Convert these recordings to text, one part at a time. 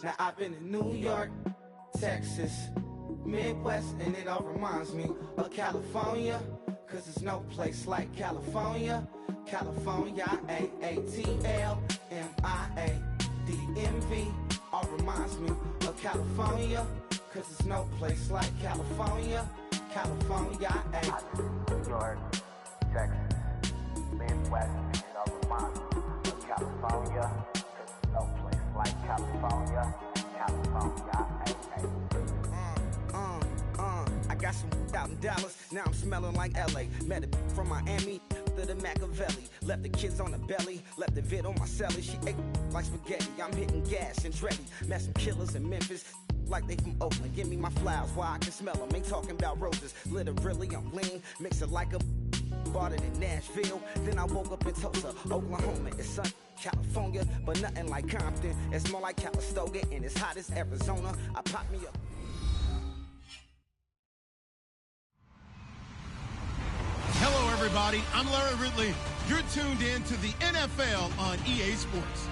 Now I've been in New York, Texas, Midwest, and it all reminds me of California, cause there's no place like California. California, AATLMIADMV, all reminds me of California, cause there's no place like California. California, New York, Texas, Midwest, and it all reminds me of California, cause there's no place like California. California, I got some out in Dallas, now I'm smelling like LA. Met a from Miami to the Machiavelli. Left the kids on the belly, left the vid on my celly. She ate like spaghetti, I'm hitting gas and Andretti. Met some killers in Memphis, like they from Oakland. Give me my flowers while I can smell them. Ain't talking about roses, literally I'm lean. Mix it like a bought it in Nashville. Then I woke up in Tulsa, Oklahoma. It's sun, California, but nothing like Compton. It's more like Calistoga and it's hot as Arizona. I pop me up. Hello, everybody. I'm Larry Ridley. You're tuned in to the NFL on EA Sports.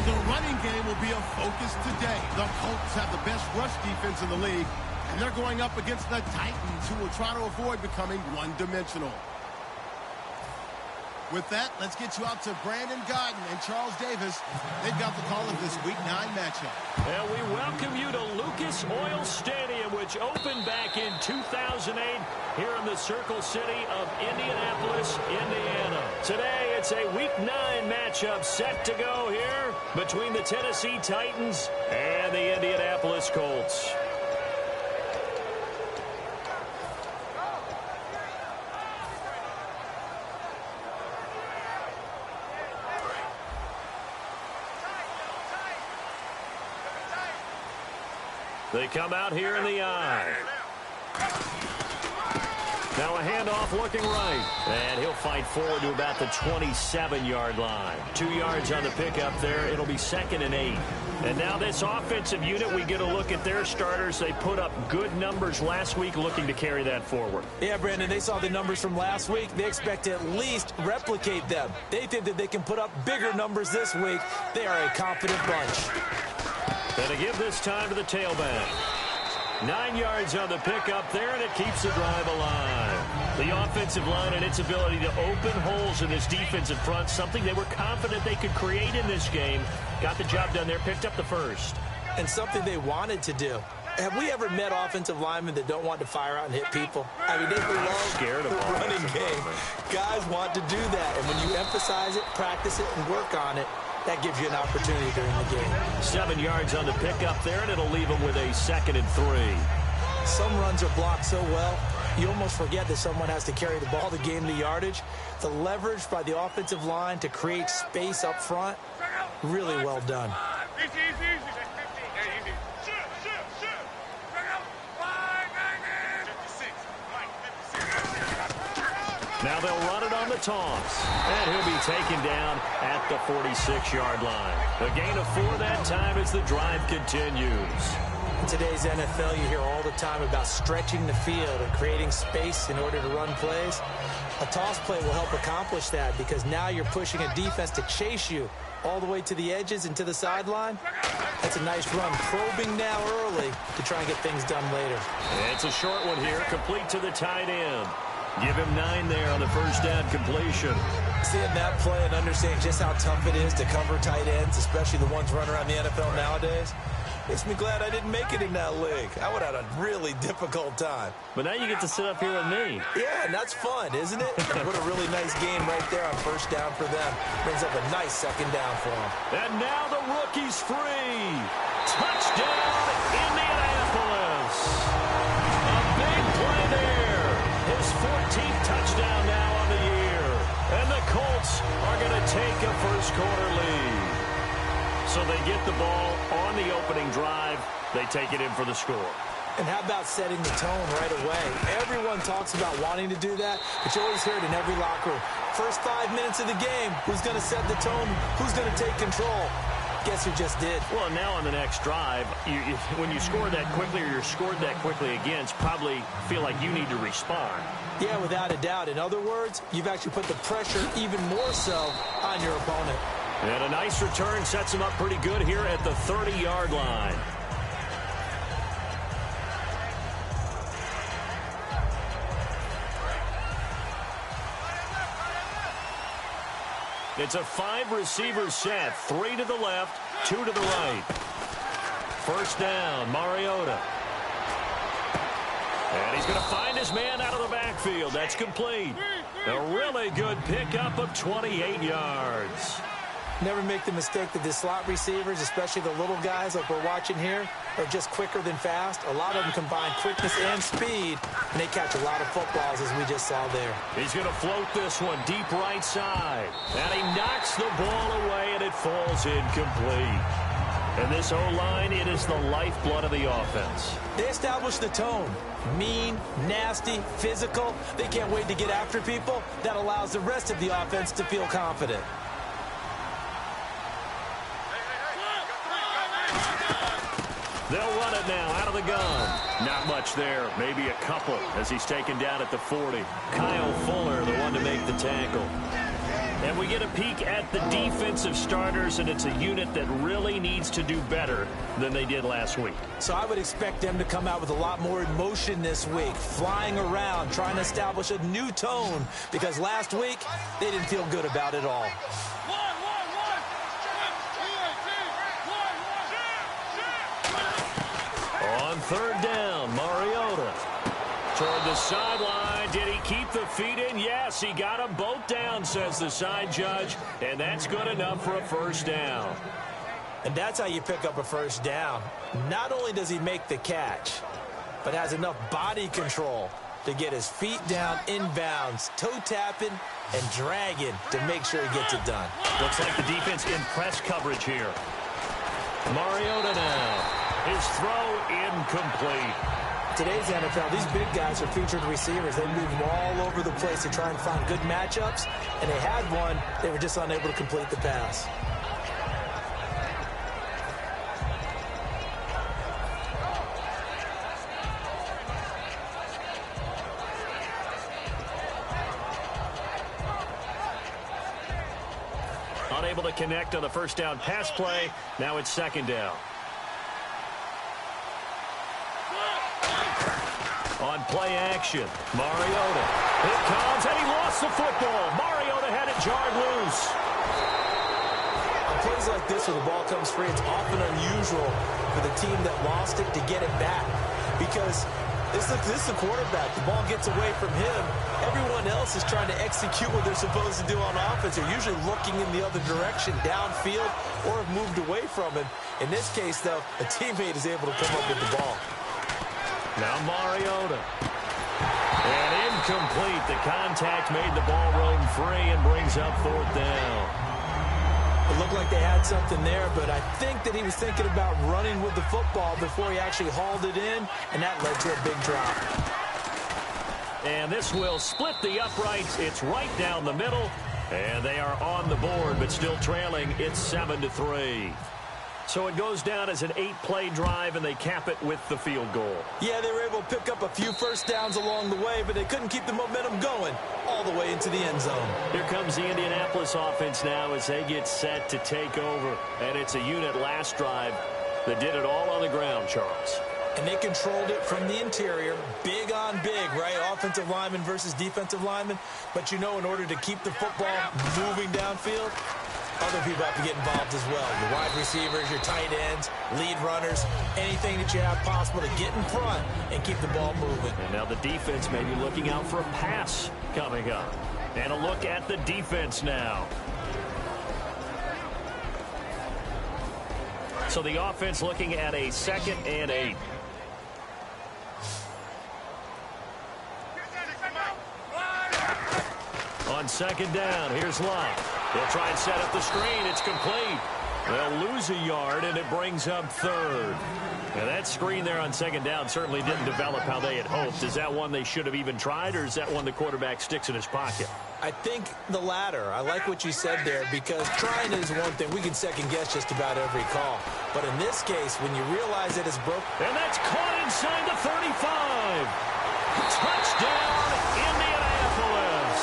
The running game will be a focus today. The Colts have the best rush defense in the league, and they're going up against the Titans, who will try to avoid becoming one-dimensional. With that, let's get you out to Brandon Godden and Charles Davis. They've got the call of this Week 9 matchup. And we welcome you to Lucas Oil Stadium, which opened back in 2008 here in the Circle City of Indianapolis, Indiana. Today, it's a Week 9 matchup set to go here between the Tennessee Titans and the Indianapolis Colts. They come out here in the eye. Now a handoff looking right. And he'll fight forward to about the 27-yard line. 2 yards on the pickup there. It'll be 2nd and 8. And now this offensive unit, we get a look at their starters. They put up good numbers last week, looking to carry that forward. Yeah, Brandon, they saw the numbers from last week. They expect to at least replicate them. They think that they can put up bigger numbers this week. They are a confident bunch. And to give this time to the tailback. 9 yards on the pickup there, and it keeps the drive alive. The offensive line and its ability to open holes in this defensive front, something they were confident they could create in this game. Got the job done there, picked up the first. And something they wanted to do. Have we ever met offensive linemen that don't want to fire out and hit people? I mean, they love the running game. Guys want to do that, and when you emphasize it, practice it, and work on it, that gives you an opportunity during the game. 7 yards on the pickup there, and it'll leave them with a 2nd and 3. Some runs are blocked so well, you almost forget that someone has to carry the ball to gain the yardage. The leverage by the offensive line to create space up front, really well done. Now they'll run it on the toss. And he'll be taken down at the 46-yard line. A gain of 4 that time as the drive continues. In today's NFL, you hear all the time about stretching the field and creating space in order to run plays. A toss play will help accomplish that because now you're pushing a defense to chase you all the way to the edges and to the sideline. That's a nice run, probing now early to try and get things done later. It's a short one here, complete to the tight end. Give him 9 there on the first down completion. Seeing that play and understanding just how tough it is to cover tight ends, especially the ones running around the NFL nowadays, makes me glad I didn't make it in that league. I would have had a really difficult time. But now you get to sit up here with me. Yeah, and that's fun, isn't it? What a really nice game right there on first down for them. Brings up a nice 2nd down for them. And now the rookie's free. Touchdown, Indianapolis. A big play there. His 14th touchdown now on the year. And the Colts are going to take a first-quarter lead. So they get the ball on the opening drive. They take it in for the score. And how about setting the tone right away? Everyone talks about wanting to do that, but you always hear it in every locker room. First 5 minutes of the game, who's going to set the tone? Who's going to take control? Guess who just did? Well, now on the next drive, when you score that quickly or you're scored that quickly again, probably feel like you need to respond. Yeah, without a doubt. In other words, you've actually put the pressure even more so on your opponent. And a nice return sets him up pretty good here at the 30-yard line. It's a 5-receiver set. 3 to the left, 2 to the right. First down, Mariota. And he's going to find his man out of the backfield. That's complete. A really good pickup of 28 yards. Never make the mistake that the slot receivers, especially the little guys like we're watching here, are just quicker than fast. A lot of them combine quickness and speed, and they catch a lot of footballs, as we just saw there. He's going to float this one deep right side. And he knocks the ball away, and it falls incomplete. And this O-line, it is the lifeblood of the offense. They establish the tone. Mean, nasty, physical. They can't wait to get after people. That allows the rest of the offense to feel confident. They'll run it now out of the gun. Not much there. Maybe a couple as he's taken down at the 40. Kyle Fuller, the one to make the tackle. And we get a peek at the defensive starters, and it's a unit that really needs to do better than they did last week. So I would expect them to come out with a lot more emotion this week, flying around, trying to establish a new tone, because last week they didn't feel good about it all. On third down, Mariota. Toward the sideline. Did he keep the feet in? Yes, he got them both down, says the side judge. And that's good enough for a first down. And that's how you pick up a first down. Not only does he make the catch, but has enough body control to get his feet down inbounds, toe tapping and dragging to make sure he gets it done. Looks like the defense in press coverage here. Mariota now. His throw incomplete. Today's NFL, these big guys are featured receivers. They move all over the place to try and find good matchups, and they had one. They were just unable to complete the pass. Unable to connect on the first down pass play. Now it's second down. On play action, Mariota. It comes, and he lost the football. Mariota had it jarred loose. On plays like this where the ball comes free, it's often unusual for the team that lost it to get it back. Because this is the quarterback. The ball gets away from him. Everyone else is trying to execute what they're supposed to do on offense. They're usually looking in the other direction, downfield, or have moved away from him. In this case, though, a teammate is able to come up with the ball. Now Mariota. And incomplete. The contact made the ball roam free and brings up fourth down. It looked like they had something there, but I think that he was thinking about running with the football before he actually hauled it in, and that led to a big drop. And this will split the uprights. It's right down the middle, and they are on the board, but still trailing. It's 7-3. So it goes down as an 8-play drive, and they cap it with the field goal. Yeah, they were able to pick up a few first downs along the way, but they couldn't keep the momentum going all the way into the end zone. Here comes the Indianapolis offense now as they get set to take over. And it's a unit last drive that did it all on the ground, Charles. And they controlled it from the interior, big on big, right? Offensive lineman versus defensive lineman. But you know, in order to keep the football moving downfield, other people have to get involved as well. Your wide receivers, your tight ends, lead runners, anything that you have possible to get in front and keep the ball moving. And now the defense may be looking out for a pass coming up. And a look at the defense now. So the offense looking at a 2nd and 8. On second down, here's Love. They'll try and set up the screen. It's complete. They'll lose a yard, and it brings up third. Now, that screen there on second down certainly didn't develop how they had hoped. Is that one they should have even tried, or is that one the quarterback sticks in his pocket? I think the latter. I like what you said there, because trying is one thing. We can second-guess just about every call. But in this case, when you realize that it's broken... And that's caught inside the 35. Touchdown, Indianapolis.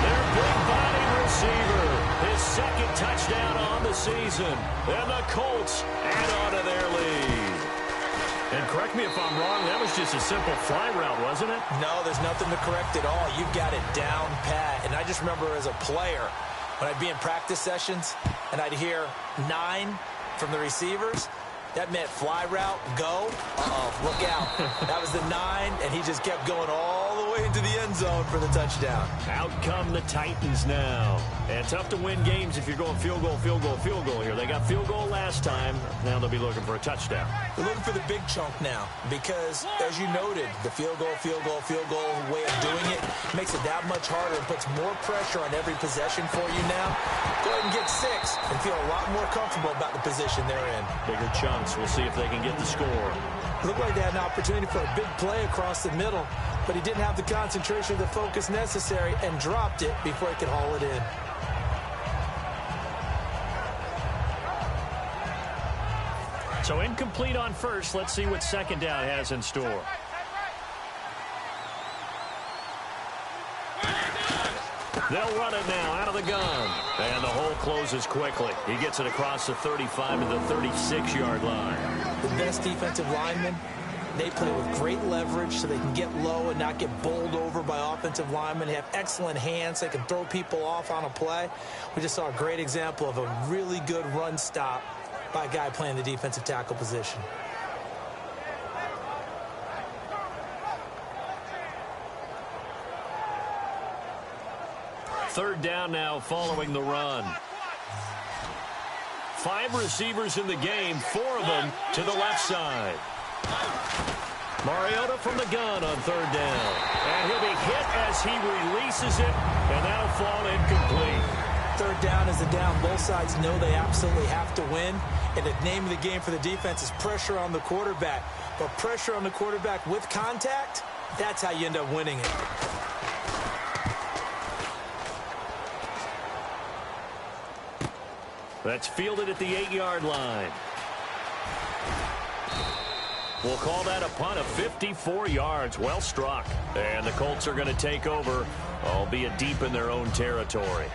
Their big body receiver. His second touchdown on the season. And the Colts add on to their lead. And correct me if I'm wrong, that was just a simple fly route, wasn't it? No, there's nothing to correct at all. You've got it down pat. And I just remember as a player, when I'd be in practice sessions and I'd hear 9 from the receivers, that meant fly route, go. Uh-oh, look out. That was the 9, and he just kept going all the way into the end zone for the touchdown. Out come the Titans now. And tough to win games if you're going field goal, field goal, field goal here. They got field goal last time. Now they'll be looking for a touchdown. They're looking for the big chunk now because, as you noted, the field goal way of doing it makes it that much harder and puts more pressure on every possession for you now. Go ahead and get 6 and feel a lot more comfortable about the position they're in. Bigger chunks. We'll see if they can get the score. It looked like they had an opportunity for a big play across the middle, but he didn't have the concentration or the focus necessary and dropped it before he could haul it in. So incomplete on first. Let's see what second down has in store. They'll run it now out of the gun. And the hole closes quickly. He gets it across the 35 to the 36-yard line. The best defensive linemen, they play with great leverage so they can get low and not get bowled over by offensive linemen. They have excellent hands. They can throw people off on a play. We just saw a great example of a really good run stop by a guy playing the defensive tackle position. Third down now following the run. 5 receivers in the game, 4 of them to the left side. Mariota from the gun on third down. And he'll be hit as he releases it, and that'll fall incomplete. Third down is the down. Both sides know they absolutely have to win. And the name of the game for the defense is pressure on the quarterback. But pressure on the quarterback with contact, that's how you end up winning it. That's fielded at the 8-yard line. We'll call that a punt of 54 yards. Well struck. And the Colts are going to take over, albeit deep in their own territory.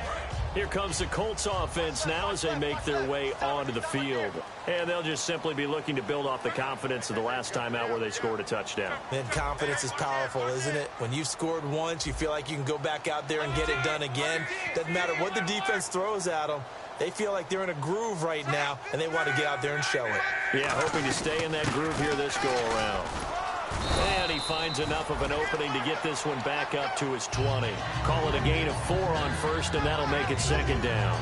Here comes the Colts offense now as they make their way onto the field. And they'll just simply be looking to build off the confidence of the last time out where they scored a touchdown. And confidence is powerful, isn't it? When you've scored once, you feel like you can go back out there and get it done again. Doesn't matter what the defense throws at them. They feel like they're in a groove right now, and they want to get out there and show it. Yeah, hoping to stay in that groove here this go-around. And he finds enough of an opening to get this one back up to his 20. Call it a gain of 4 on first, and that'll make it second down.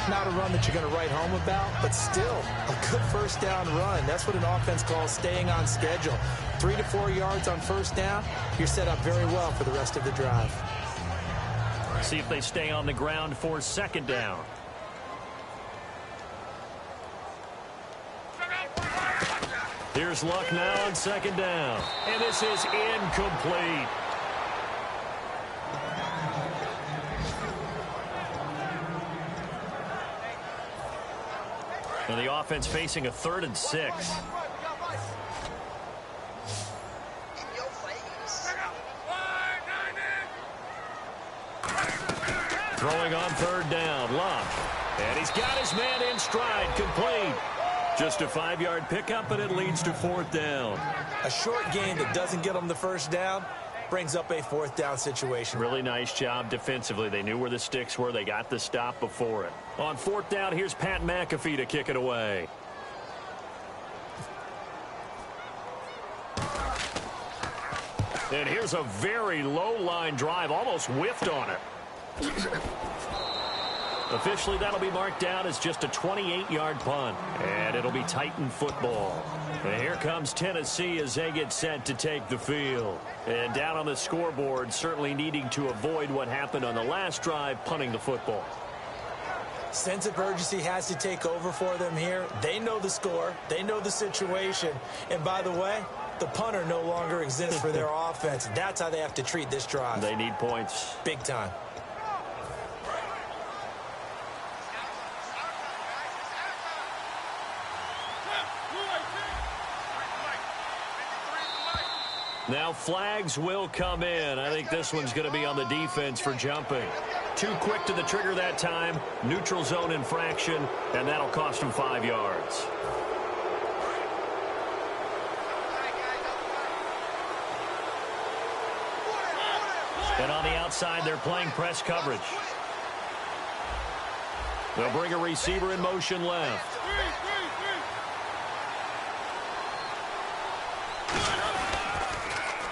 Not a run that you're going to write home about, but still a good first down run. That's what an offense calls staying on schedule. 3 to 4 yards on first down, you're set up very well for the rest of the drive. See if they stay on the ground for second down. Here's Luck now on second down. And this is incomplete. And the offense facing a 3rd and 6. Throwing on third down, Luck. And he's got his man in stride, complete. Just a 5-yard pickup, and it leads to 4th down. A short gain that doesn't get them the first down brings up a 4th down situation. Really nice job defensively. They knew where the sticks were. They got the stop before it. On 4th down, here's Pat McAfee to kick it away. And here's a very low-line drive, almost whiffed on it. Officially, that'll be marked down as just a 28-yard punt. And it'll be Titan football. And here comes Tennessee as they get set to take the field. And down on the scoreboard, certainly needing to avoid what happened on the last drive, punting the football. Sense of urgency has to take over for them here. They know the score. They know the situation. And by the way, the punter no longer exists for their offense. That's how they have to treat this drive. They need points. Big time. Now flags will come in. I think this one's going to be on the defense for jumping. Too quick to the trigger that time. Neutral zone infraction, and that'll cost him 5 yards. And on the outside, they're playing press coverage. They'll bring a receiver in motion left.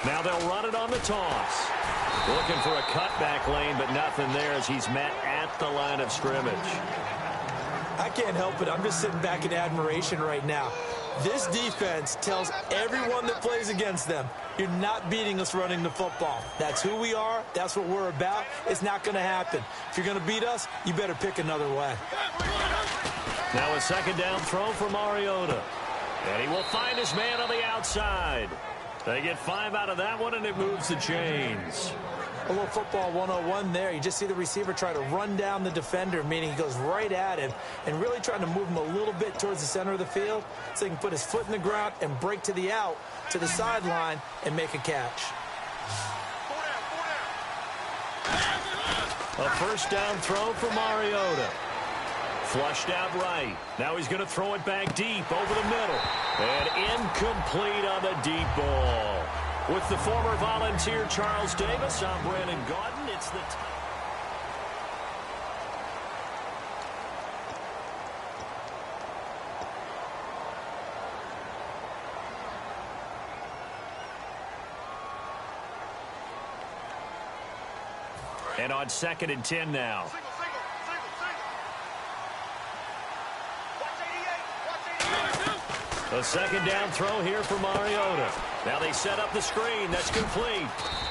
Now they'll run it on the toss. Looking for a cutback lane, but nothing there as he's met at the line of scrimmage. I can't help it. I'm just sitting back in admiration right now. This defense tells everyone that plays against them, you're not beating us running the football. That's who we are. That's what we're about. It's not going to happen. If you're going to beat us, you better pick another way. Now a second down throw for Mariota. And he will find his man on the outside. They get 5 out of that one, and it moves the chains. A little football 101 there. You just see the receiver try to run down the defender, meaning he goes right at him and really trying to move him a little bit towards the center of the field so he can put his foot in the ground and break to the out, to the sideline, and make a catch. A first down throw for Mariota. Flushed out right. Now he's going to throw it back deep over the middle. And incomplete on the deep ball. With the former Volunteer Charles Davis, I'm Brandon Gaudin. It's the and on 2nd and 10 now. A second down throw here for Mariota. Now they set up the screen. That's complete.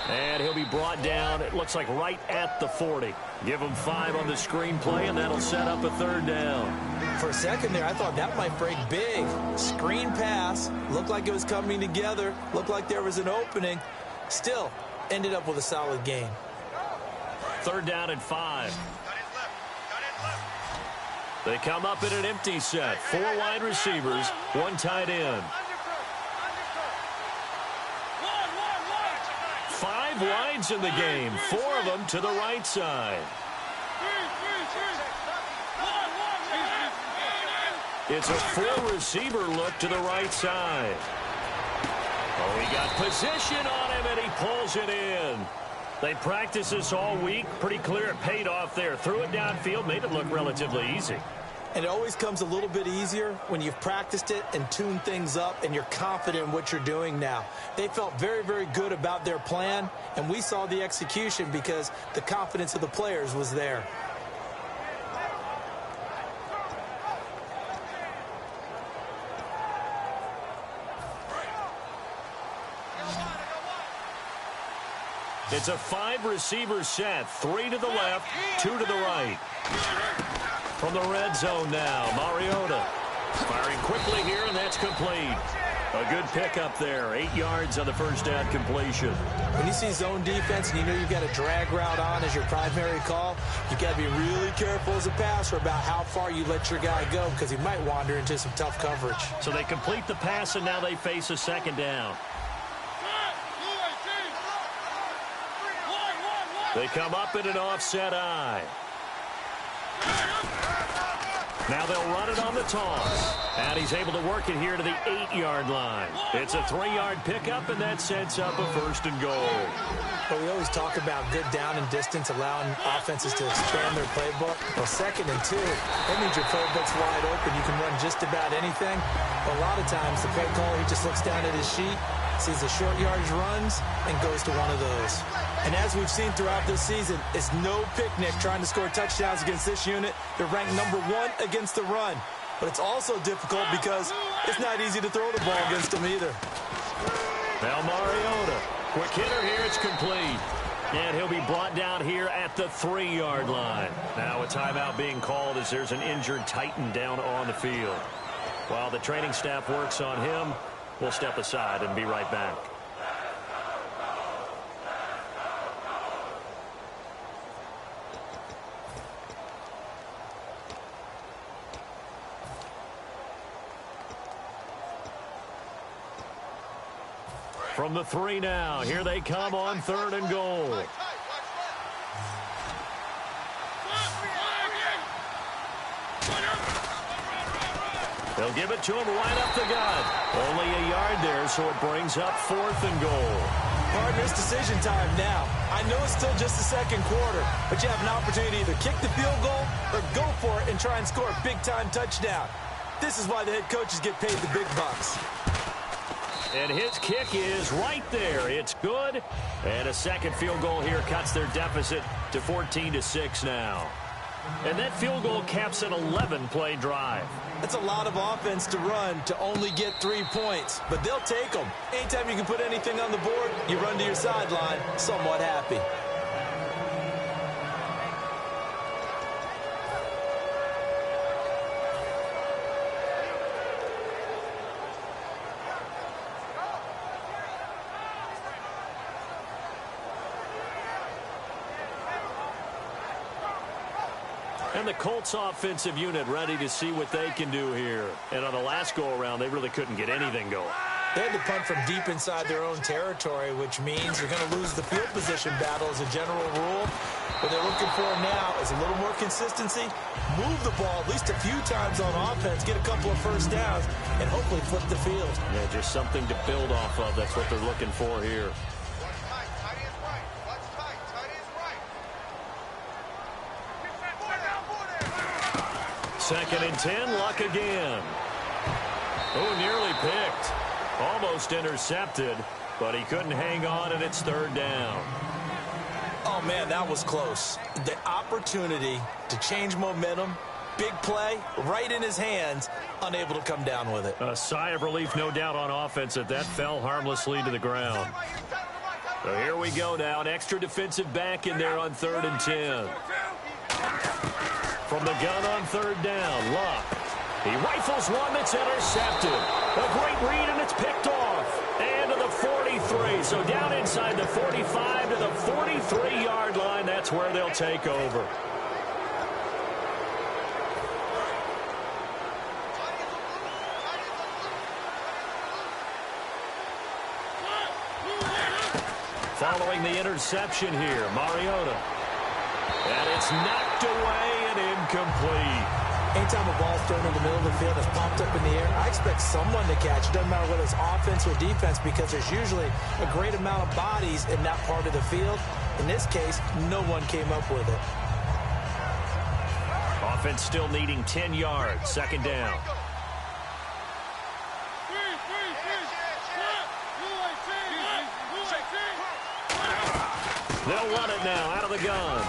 And he'll be brought down, it looks like right at the 40. Give him 5 on the screen play, and that'll set up a 3rd down. For a second there, I thought that might break big. Screen pass. Looked like it was coming together. Looked like there was an opening. Still, ended up with a solid gain. 3rd down and 5. They come up in an empty set. 4 wide receivers, 1 tight end. 5 wides in the game, 4 of them to the right side. It's a 4-receiver look to the right side. Oh, he got position on him, and he pulls it in. They practiced this all week. Pretty clear it paid off there. Threw it downfield, made it look relatively easy. And it always comes a little bit easier when you've practiced it and tuned things up and you're confident in what you're doing now. They felt very, very good about their plan, and we saw the execution because the confidence of the players was there. It's a 5-receiver set. 3 to the left, 2 to the right. From the red zone now, Mariota firing quickly here, and that's complete. A good pickup there. 8 yards on the first down completion. When you see zone defense and you know you've got a drag route on as your primary call, you've got to be really careful as a passer about how far you let your guy go because he might wander into some tough coverage. So they complete the pass, and now they face a second down. They come up in an offset eye. Now they'll run it on the toss. And he's able to work it here to the 8-yard line. It's a 3-yard pickup, and that sets up a 1st and goal. But we always talk about good down and distance, allowing offenses to expand their playbook. Well, 2nd and 2, that means your playbook's wide open. You can run just about anything. But a lot of times, the play caller, he just looks down at his sheet, sees the short yardage runs, and goes to one of those. And as we've seen throughout this season, it's no picnic trying to score touchdowns against this unit. They're ranked number 1 against the run. But it's also difficult because it's not easy to throw the ball against them either. Now Mariota, quick hitter here, it's complete. And he'll be brought down here at the 3-yard line. Now a timeout being called as there's an injured Titan down on the field. While the training staff works on him, we'll step aside and be right back. From the 3 now, here they come on 3rd and goal. They'll give it to him right up the gut. Only a yard there, so it brings up 4th and goal. Partner, it's decision time now. I know it's still just the second quarter, but you have an opportunity to either kick the field goal or go for it and try and score a big-time touchdown. This is why the head coaches get paid the big bucks. And his kick is right there. It's good. And a second field goal here cuts their deficit to 14-6 now. And that field goal caps an 11-play drive. That's a lot of offense to run to only get 3 points, but they'll take them. Anytime you can put anything on the board, you run to your sideline somewhat happy. And the Colts offensive unit ready to see what they can do here. And on the last go-around, they really couldn't get anything going. They had to punt from deep inside their own territory, which means you're going to lose the field position battle as a general rule. What they're looking for now is a little more consistency, move the ball at least a few times on offense, get a couple of first downs, and hopefully flip the field. Yeah, just something to build off of. That's what they're looking for here. 2nd and 10, Luck again. Oh, nearly picked. Almost intercepted, but he couldn't hang on, and it's 3rd down. Oh, man, that was close. The opportunity to change momentum, big play, right in his hands, unable to come down with it. A sigh of relief, no doubt, on offense that fell harmlessly to the ground. So here we go now, an extra defensive back in there on 3rd and 10. From the gun on 3rd down, Luck. He rifles one that's intercepted. A great read, and it's picked off. And to the 43. So down inside the 45 to the 43-yard line. That's where they'll take over. Following the interception here, Mariota. And it's knocked away and incomplete. Anytime a ball's thrown in the middle of the field that's popped up in the air, I expect someone to catch. It doesn't matter whether it's offense or defense, because there's usually a great amount of bodies in that part of the field. In this case, no one came up with it. Offense still needing 10 yards. 2nd down. They'll run it now out of the gun.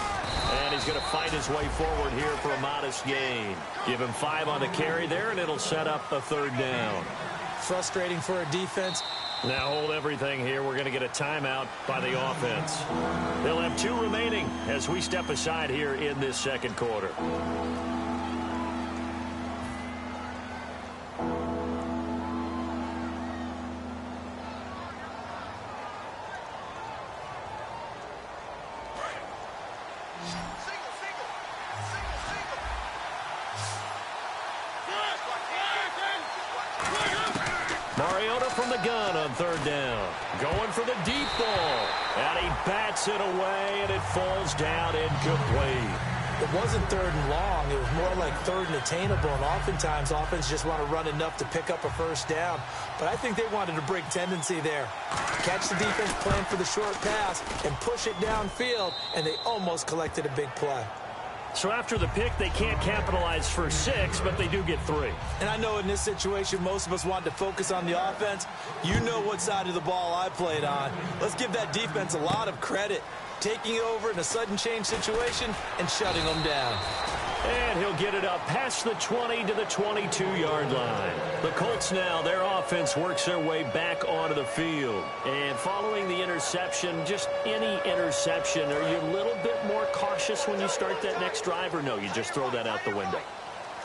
And he's going to fight his way forward here for a modest gain. Give him 5 on the carry there, and it'll set up a 3rd down. Frustrating for a defense. Now hold everything here. We're going to get a timeout by the offense. They'll have 2 remaining as we step aside here in this 2nd quarter. Mariota from the gun on 3rd down. Going for the deep ball. And he bats it away, and it falls down incomplete. It wasn't 3rd and long. It was more like 3rd and attainable, and oftentimes offense just want to run enough to pick up a first down. But I think they wanted a break tendency there. Catch the defense, plan for the short pass, and push it downfield, and they almost collected a big play. So after the pick, they can't capitalize for 6, but they do get 3. And I know in this situation, most of us want to focus on the offense. You know what side of the ball I played on. Let's give that defense a lot of credit. Taking it over in a sudden change situation and shutting them down. And he'll get it up past the 20 to the 22-yard line. The Colts now, their offense works their way back onto the field. And following the interception, just any interception, are you a little bit more cautious when you start that next drive, or no, you just throw that out the window?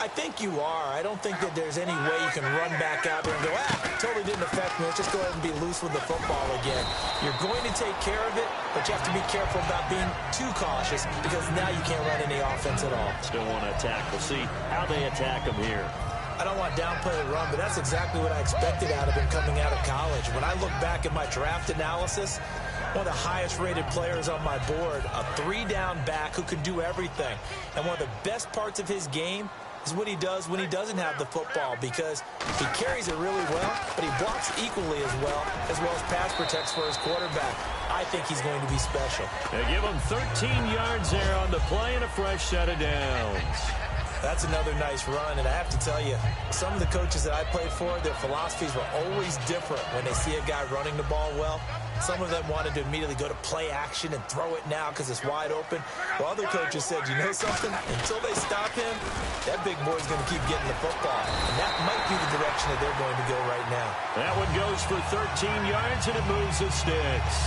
I think you are. I don't think that there's any way you can run back out there and go, totally didn't affect me. Let's just go ahead and be loose with the football again. You're going to take care of it, but you have to be careful about being too cautious, because now you can't run any offense at all. Still want to attack. We'll see how they attack them here. I don't want to downplay the run, but that's exactly what I expected out of him coming out of college. When I look back at my draft analysis, one of the highest-rated players on my board, a three-down back who can do everything. And one of the best parts of his game is what he does when he doesn't have the football, because he carries it really well, but he blocks equally as well as pass protects for his quarterback. I think he's going to be special. They give him 13 yards there on the play and a fresh set of downs. That's another nice run, and I have to tell you, some of the coaches that I played for, their philosophies were always different when they see a guy running the ball well. Some of them wanted to immediately go to play action and throw it now because it's wide open. While other coaches said, you know something? Until they stop him, that big boy's going to keep getting the football. And that might be the direction that they're going to go right now. That one goes for 13 yards, and it moves the sticks.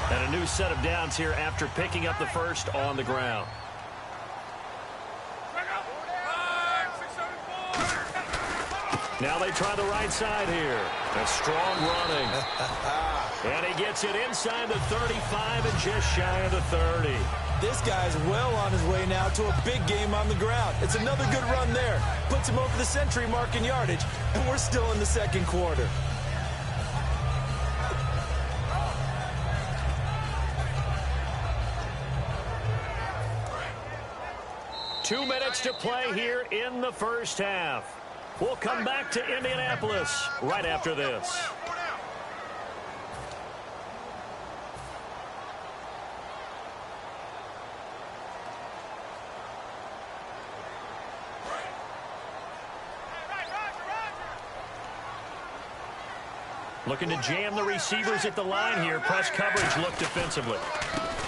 And a new set of downs here after picking up the first on the ground. Now they try the right side here. A strong running. And he gets it inside the 35 and just shy of the 30. This guy's well on his way now to a big game on the ground. It's another good run there. Puts him over the century mark in yardage, and we're still in the second quarter. Two minutes to play here in the first half. We'll come back to Indianapolis right after this. Looking to jam the receivers at the line here. Press coverage look defensively.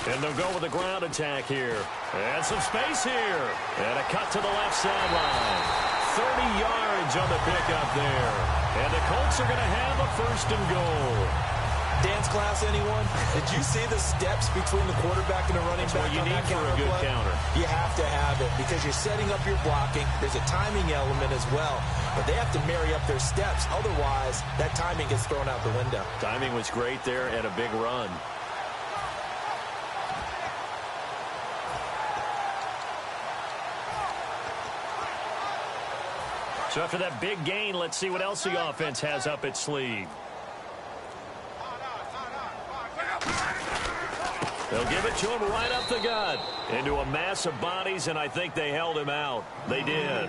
And they'll go with a ground attack here. And some space here. And a cut to the left sideline. 30 yards on the pickup there. And the Colts are going to have a first and goal. Dance class, anyone? Did you see the steps between the quarterback and the running back? That's what you need for a good counter. You have to have it because you're setting up your blocking. There's a timing element as well. But they have to marry up their steps. Otherwise, that timing gets thrown out the window. Timing was great there and a big run. So after that big gain, let's see what else the offense has up its sleeve. They'll give it to him right up the gut. Into a mass of bodies, and I think they held him out. They did.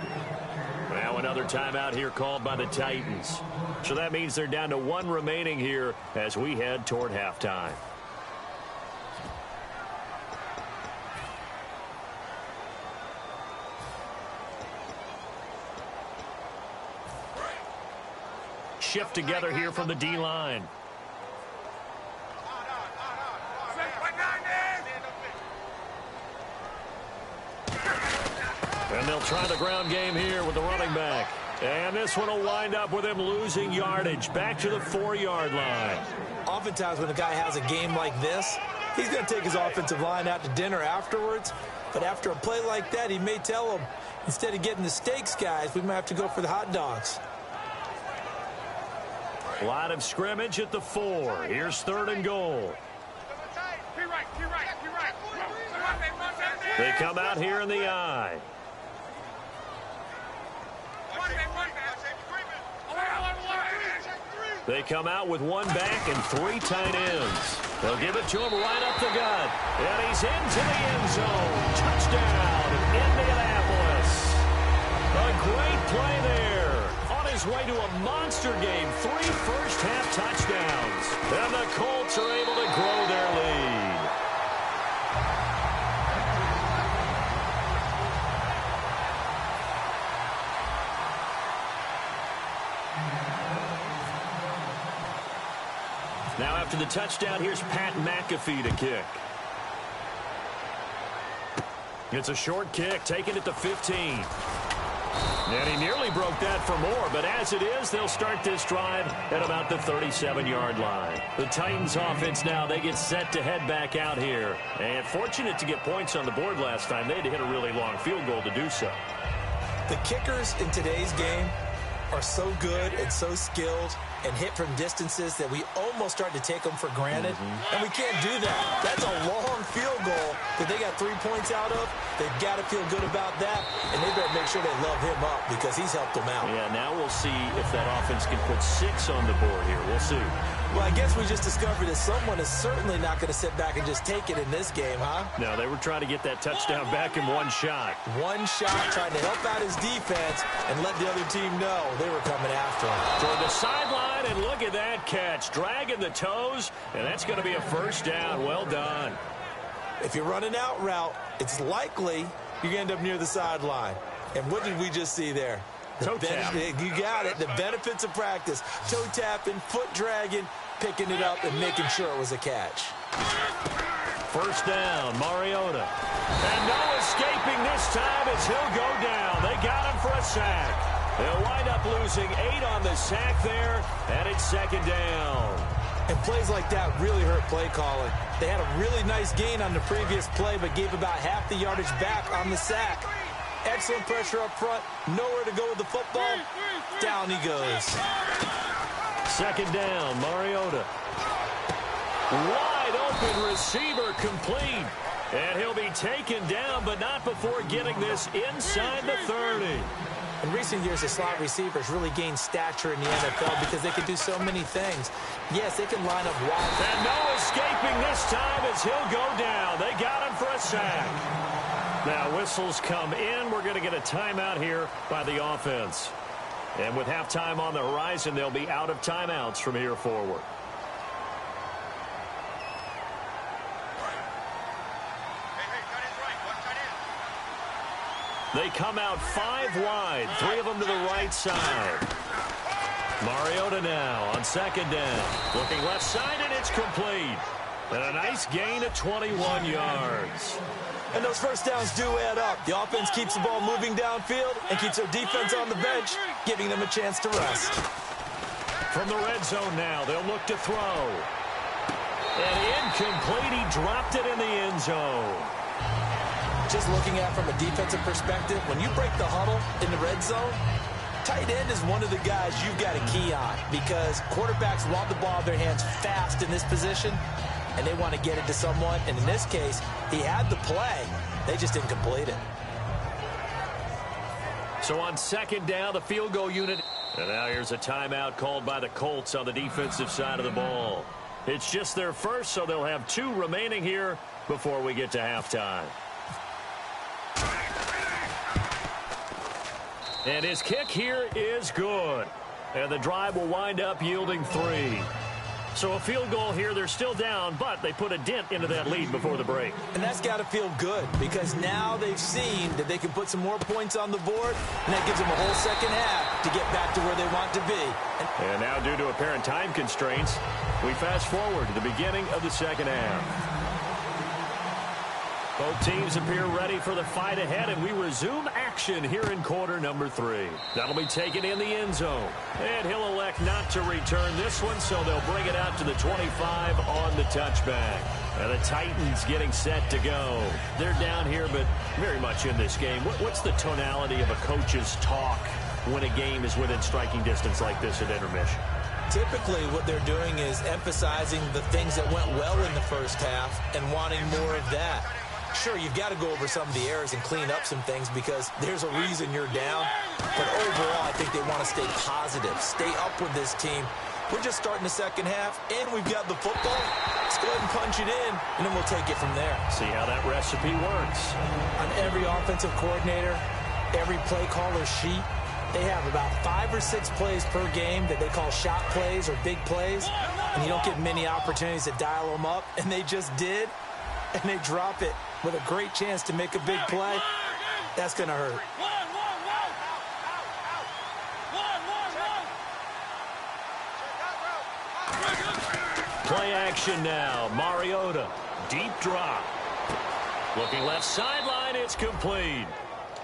Now another timeout here called by the Titans. So that means they're down to one remaining here as we head toward halftime. Shift together here from the D-line. And they'll try the ground game here with the running back. And this one will wind up with him losing yardage back to the 4-yard line. Oftentimes when a guy has a game like this, he's going to take his offensive line out to dinner afterwards. But after a play like that, he may tell them, instead of getting the steaks, guys, we might have to go for the hot dogs. Line of scrimmage at the 4. Here's 3rd and goal. They come out here in the I. They come out with one back and 3 tight ends. They'll give it to him right up the gut. And he's into the end zone. Touchdown, Indianapolis. A great play there. On his way to a monster game. 3 first-half touchdowns. And the Colts are able to grow their lead. Now after the touchdown, here's Pat McAfee to kick. It's a short kick, taking it to 15. And he nearly broke that for more, but as it is, they'll start this drive at about the 37-yard line. The Titans offense now, they get set to head back out here. And fortunate to get points on the board last time. They had to hit a really long field goal to do so. The kickers in today's game are so good and so skilled and hit from distances that we almost start to take them for granted. And we can't do that. That's a long field goal that they got 3 points out of. They've got to feel good about that, and they better make sure they love him up because he's helped them out. Yeah, now we'll see if that offense can put 6 on the board here. We'll see. Well, I guess we just discovered that someone is certainly not going to sit back and just take it in this game, huh? No, they were trying to get that touchdown back in one shot. One shot, trying to help out his defense and let the other team know they were coming after him. Toward the sideline, and look at that catch. Dragging the toes, and that's going to be a first down. Well done. If you're running out route, it's likely you're going to end up near the sideline. And what did we just see there? Toe tap. You got it. The benefits of practice. Toe tapping, foot dragging, picking it up, and making sure it was a catch. First down, Mariota. And no escaping this time as he'll go down. They got him for a sack. They'll wind up losing 8 on the sack there, and it's second down. And plays like that really hurt play calling. They had a really nice gain on the previous play, but gave about half the yardage back on the sack. Excellent pressure up front. Nowhere to go with the football. Down he goes. Second down, Mariota. Wide open receiver complete. And he'll be taken down, but not before getting this inside the 30. In recent years, the slot receivers really gained stature in the NFL because they can do so many things. Yes, they can line up wide. And no escaping this time as he'll go down. They got him for a sack. Now whistles come in. We're going to get a timeout here by the offense. And with halftime on the horizon, they'll be out of timeouts from here forward. They come out 5 wide, 3 of them to the right side. Mariota now on second down. Looking left side, and it's complete. And a nice gain of 21 yards. And those first downs do add up. The offense keeps the ball moving downfield and keeps their defense on the bench, giving them a chance to rest. From the red zone now, they'll look to throw. And incomplete, he dropped it in the end zone. Just looking at it from a defensive perspective, when you break the huddle in the red zone, tight end is one of the guys you've got to key on because quarterbacks want the ball in their hands fast in this position, and they want to get it to someone. And in this case, he had the play. They just didn't complete it. So on second down, the field goal unit. And now here's a timeout called by the Colts on the defensive side of the ball. It's just their first, so they'll have 2 remaining here before we get to halftime. And his kick here is good. And the drive will wind up yielding 3. So a field goal here. They're still down, but they put a dent into that lead before the break. And that's got to feel good because now they've seen that they can put some more points on the board, and that gives them a whole second half to get back to where they want to be. And now, due to apparent time constraints, we fast forward to the beginning of the second half. Both teams appear ready for the fight ahead, and we resume action here in quarter number 3. That'll be taken in the end zone. And he'll elect not to return this one, so they'll bring it out to the 25 on the touchback. And the Titans getting set to go. They're down here, but very much in this game. What's the tonality of a coach's talk when a game is within striking distance like this at intermission? Typically, what they're doing is emphasizing the things that went well in the first half and wanting more of that. Sure, you've got to go over some of the errors and clean up some things because there's a reason you're down. But overall, I think they want to stay positive, stay up with this team. We're just starting the second half, and we've got the football. Let's go ahead and punch it in, and then we'll take it from there. See how that recipe works. On every offensive coordinator, every play caller sheet, they have about 5 or 6 plays per game that they call shot plays or big plays, and you don't get many opportunities to dial them up, and they just did, and they drop it with a great chance to make a big play. That's going to hurt. Play action now. Mariota. Deep drop. Looking left sideline. It's complete.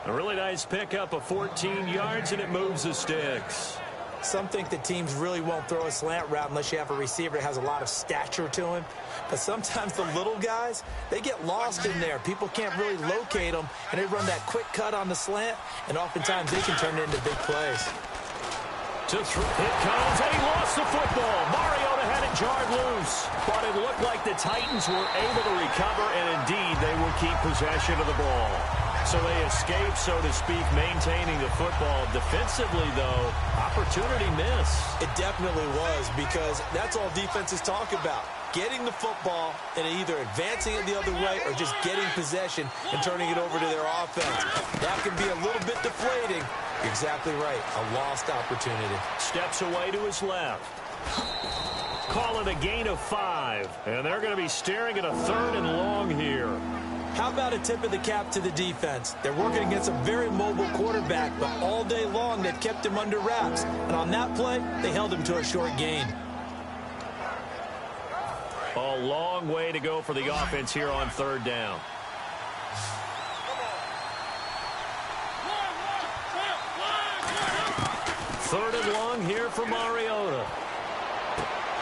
A really nice pickup of 14 yards, and it moves the sticks. Some think that teams really won't throw a slant route unless you have a receiver that has a lot of stature to him. But sometimes the little guys, they get lost in there. People can't really locate them, and they run that quick cut on the slant, and oftentimes they can turn it into big plays. It comes, and he lost the football. Mariota had it jarred loose. But it looked like the Titans were able to recover, and indeed, they will keep possession of the ball. So they escape, so to speak, maintaining the football. Defensively, though, opportunity miss. It definitely was, because that's all defenses talk about. Getting the football and either advancing it the other way or just getting possession and turning it over to their offense. That can be a little bit deflating. Exactly right. A lost opportunity. Steps away to his left. Call it a gain of 5. And they're going to be staring at a 3rd and long here. How about a tip of the cap to the defense? They're working against a very mobile quarterback, but all day long they've kept him under wraps. And on that play, they held him to a short gain. A long way to go for the offense here on 3rd down. Third and long here for Mariota.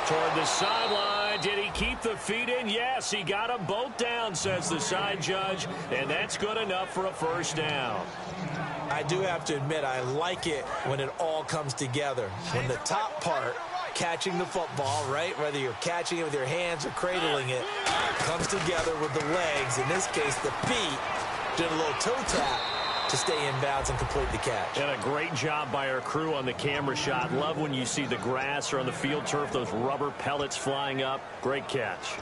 Toward the sideline. Did he keep the feet in? Yes, he got them both down, says the side judge. And that's good enough for a 1st down. I do have to admit, I like it when it all comes together. When the top part, catching the football, right, whether you're catching it with your hands or cradling it, comes together with the legs. In this case, the feet, did a little toe tap to stay in bounds and complete the catch. And a great job by our crew on the camera shot. Love when you see the grass or on the field turf, those rubber pellets flying up. Great catch.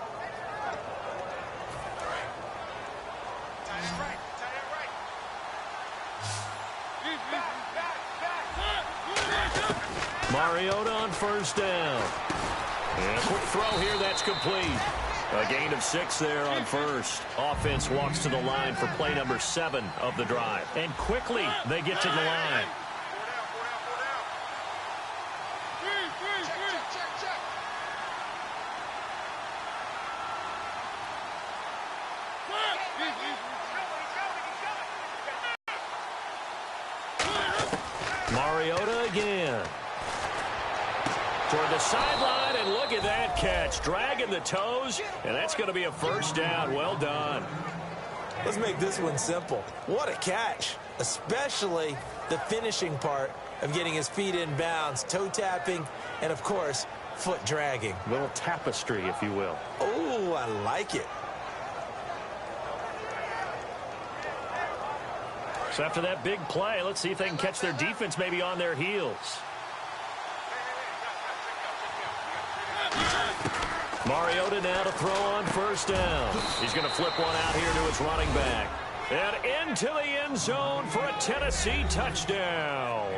Mariota on 1st down. And a quick throw here, that's complete. A gain of 6 there on 1st. Offense walks to the line for play number 7 of the drive. And quickly, they get to the line. Mariota again. Toward the sideline, and look at that catch. Dragging the toes, and that's going to be a 1st down. Well done. Let's make this one simple. What a catch, especially the finishing part of getting his feet in bounds, toe tapping, and, of course, foot dragging. A little tapestry, if you will. Oh, I like it. So after that big play, let's see if they can catch their defense maybe on their heels. Mariota now to throw on 1st down. He's going to flip one out here to his running back. And into the end zone for a Tennessee touchdown.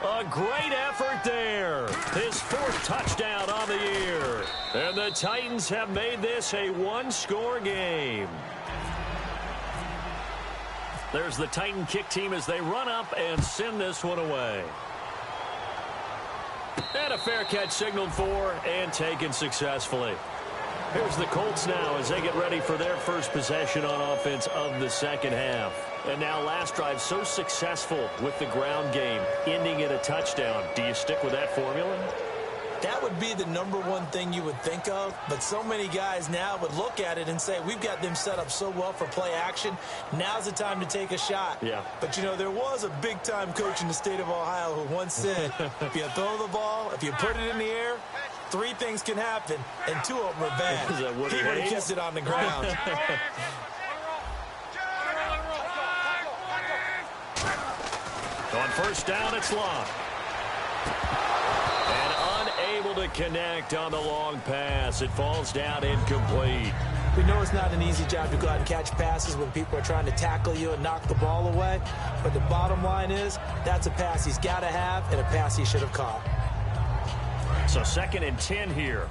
A great effort there. His 4th touchdown on the year. And the Titans have made this a 1-score game. There's the Titan kick team as they run up and send this one away. And a fair catch signaled for and taken successfully. Here's the Colts now as they get ready for their first possession on offense of the 2nd half. And now last drive so successful with the ground game, ending in a touchdown. Do you stick with that formula? That would be the #1 thing you would think of, but so many guys now would look at it and say, we've got them set up so well for play action. Now's the time to take a shot. Yeah. But, you know, there was a big-time coach in the state of Ohio who once said, if you throw the ball, if you put it in the air, 3 things can happen, and 2 of them are bad. He would have kept it on the ground. On 1st down, it's locked. Able to connect on the long pass. It falls down incomplete. We know it's not an easy job to go out and catch passes when people are trying to tackle you and knock the ball away. But the bottom line is, that's a pass he's got to have and a pass he should have caught. So 2nd and 10 here.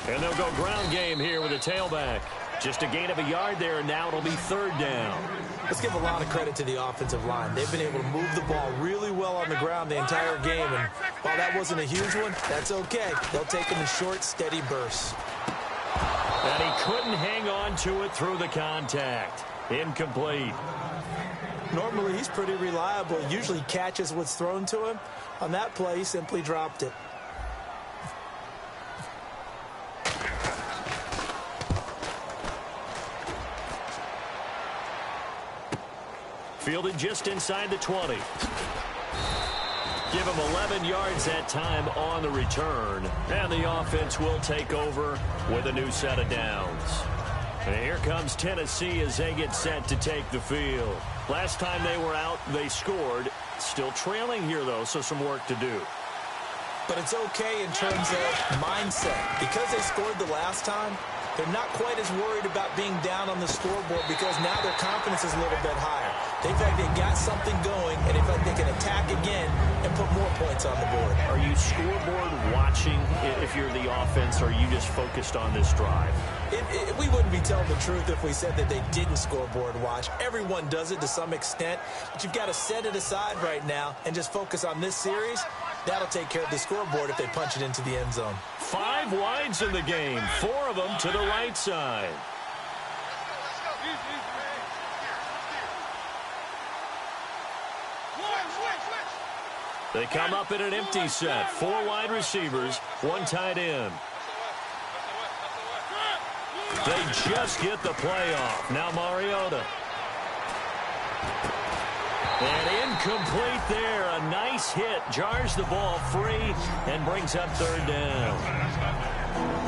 And they'll go ground game here with a tailback. Just a gain of a yard there, and now it'll be 3rd down. Let's give a lot of credit to the offensive line. They've been able to move the ball really well on the ground the entire game. And while that wasn't a huge one, that's okay. They'll take them in short, steady bursts. And he couldn't hang on to it through the contact. Incomplete. Normally, he's pretty reliable. Usually catches what's thrown to him. On that play, he simply dropped it. Fielded just inside the 20. Give him 11 yards that time on the return. And the offense will take over with a new set of downs. And here comes Tennessee as they get set to take the field. Last time they were out, they scored. Still trailing here, though, so some work to do. But it's okay in terms of mindset. Because they scored the last time, they're not quite as worried about being down on the scoreboard because now their confidence is a little bit higher. They feel like they got something going, and they feel like they can attack again and put more points on the board. Are you scoreboard watching if you're the offense, or are you just focused on this drive? We wouldn't be telling the truth if we said that they didn't scoreboard watch. Everyone does it to some extent, but you've got to set it aside right now and just focus on this series. That'll take care of the scoreboard if they punch it into the end zone. 5 wides in the game, 4 of them to the right side. They come up in an empty set. 4 wide receivers, 1 tight end. They just get the play off. Now Mariota. And incomplete there. A nice hit. Jars the ball free and brings up 3rd down.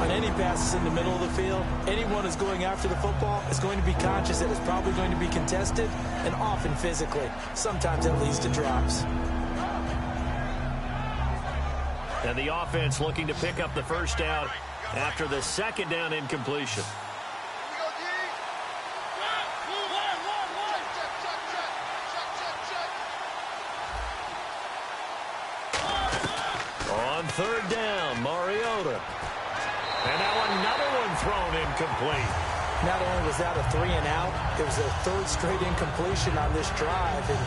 On any passes in the middle of the field, anyone who's going after the football is going to be conscious that it's probably going to be contested and often physically. Sometimes that leads to drops. And the offense looking to pick up the 1st down after the 2nd down incompletion. On 3rd down, Mariota. And now another one thrown incomplete. Not only was that a 3 and out, it was a 3rd straight incompletion on this drive, and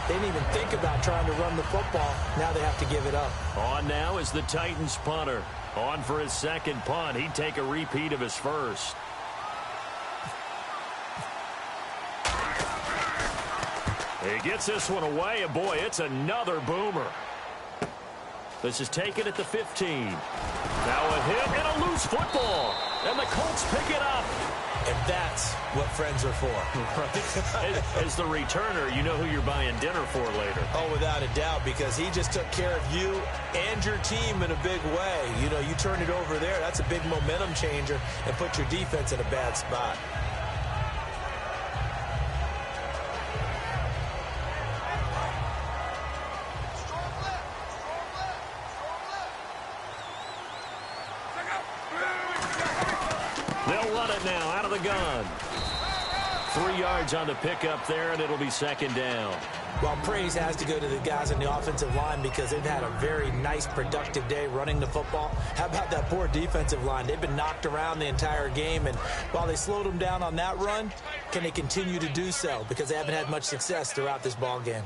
they didn't even think about trying to run the football. Now they have to give it up. On now is the Titans punter. On for his 2nd punt. He'd take a repeat of his 1st. He gets this one away, and boy, it's another boomer. This is taken at the 15. Now a hit and a loose football. And the Colts pick it up. And that's what friends are for. Right? As the returner, you know who you're buying dinner for later. Oh, without a doubt, because he just took care of you and your team in a big way. You know, you turn it over there, that's a big momentum changer and put your defense in a bad spot. They'll run it now out of the gun. 3 yards on the pickup there, and it'll be 2nd down. Well, praise has to go to the guys on the offensive line because they've had a very nice, productive day running the football. How about that poor defensive line? They've been knocked around the entire game, and while they slowed them down on that run, can they continue to do so? Because they haven't had much success throughout this ball game.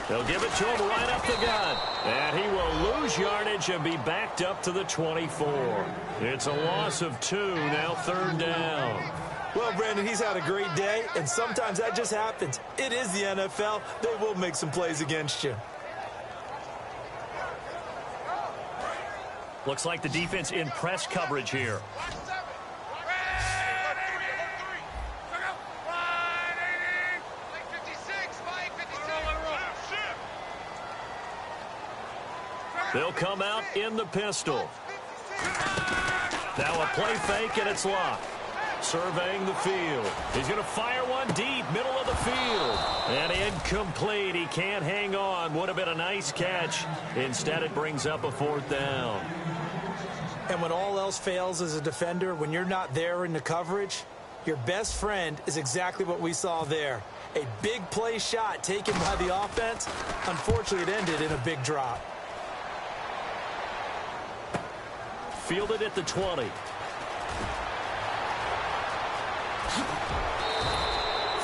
They'll give it to him right up the gut. And he will lose yardage and be backed up to the 24. It's a loss of 2, now 3rd down. Well, Brandon, he's had a great day, and sometimes that just happens. It is the NFL. They will make some plays against you. Looks like the defense in press coverage here. They'll come out in the pistol. Now a play fake, and it's locked. Surveying the field. He's going to fire one deep, middle of the field. And incomplete. He can't hang on. Would have been a nice catch. Instead, it brings up a 4th down. And when all else fails as a defender, when you're not there in the coverage, your best friend is exactly what we saw there. A big play shot taken by the offense. Unfortunately, it ended in a big drop. Fielded at the 20.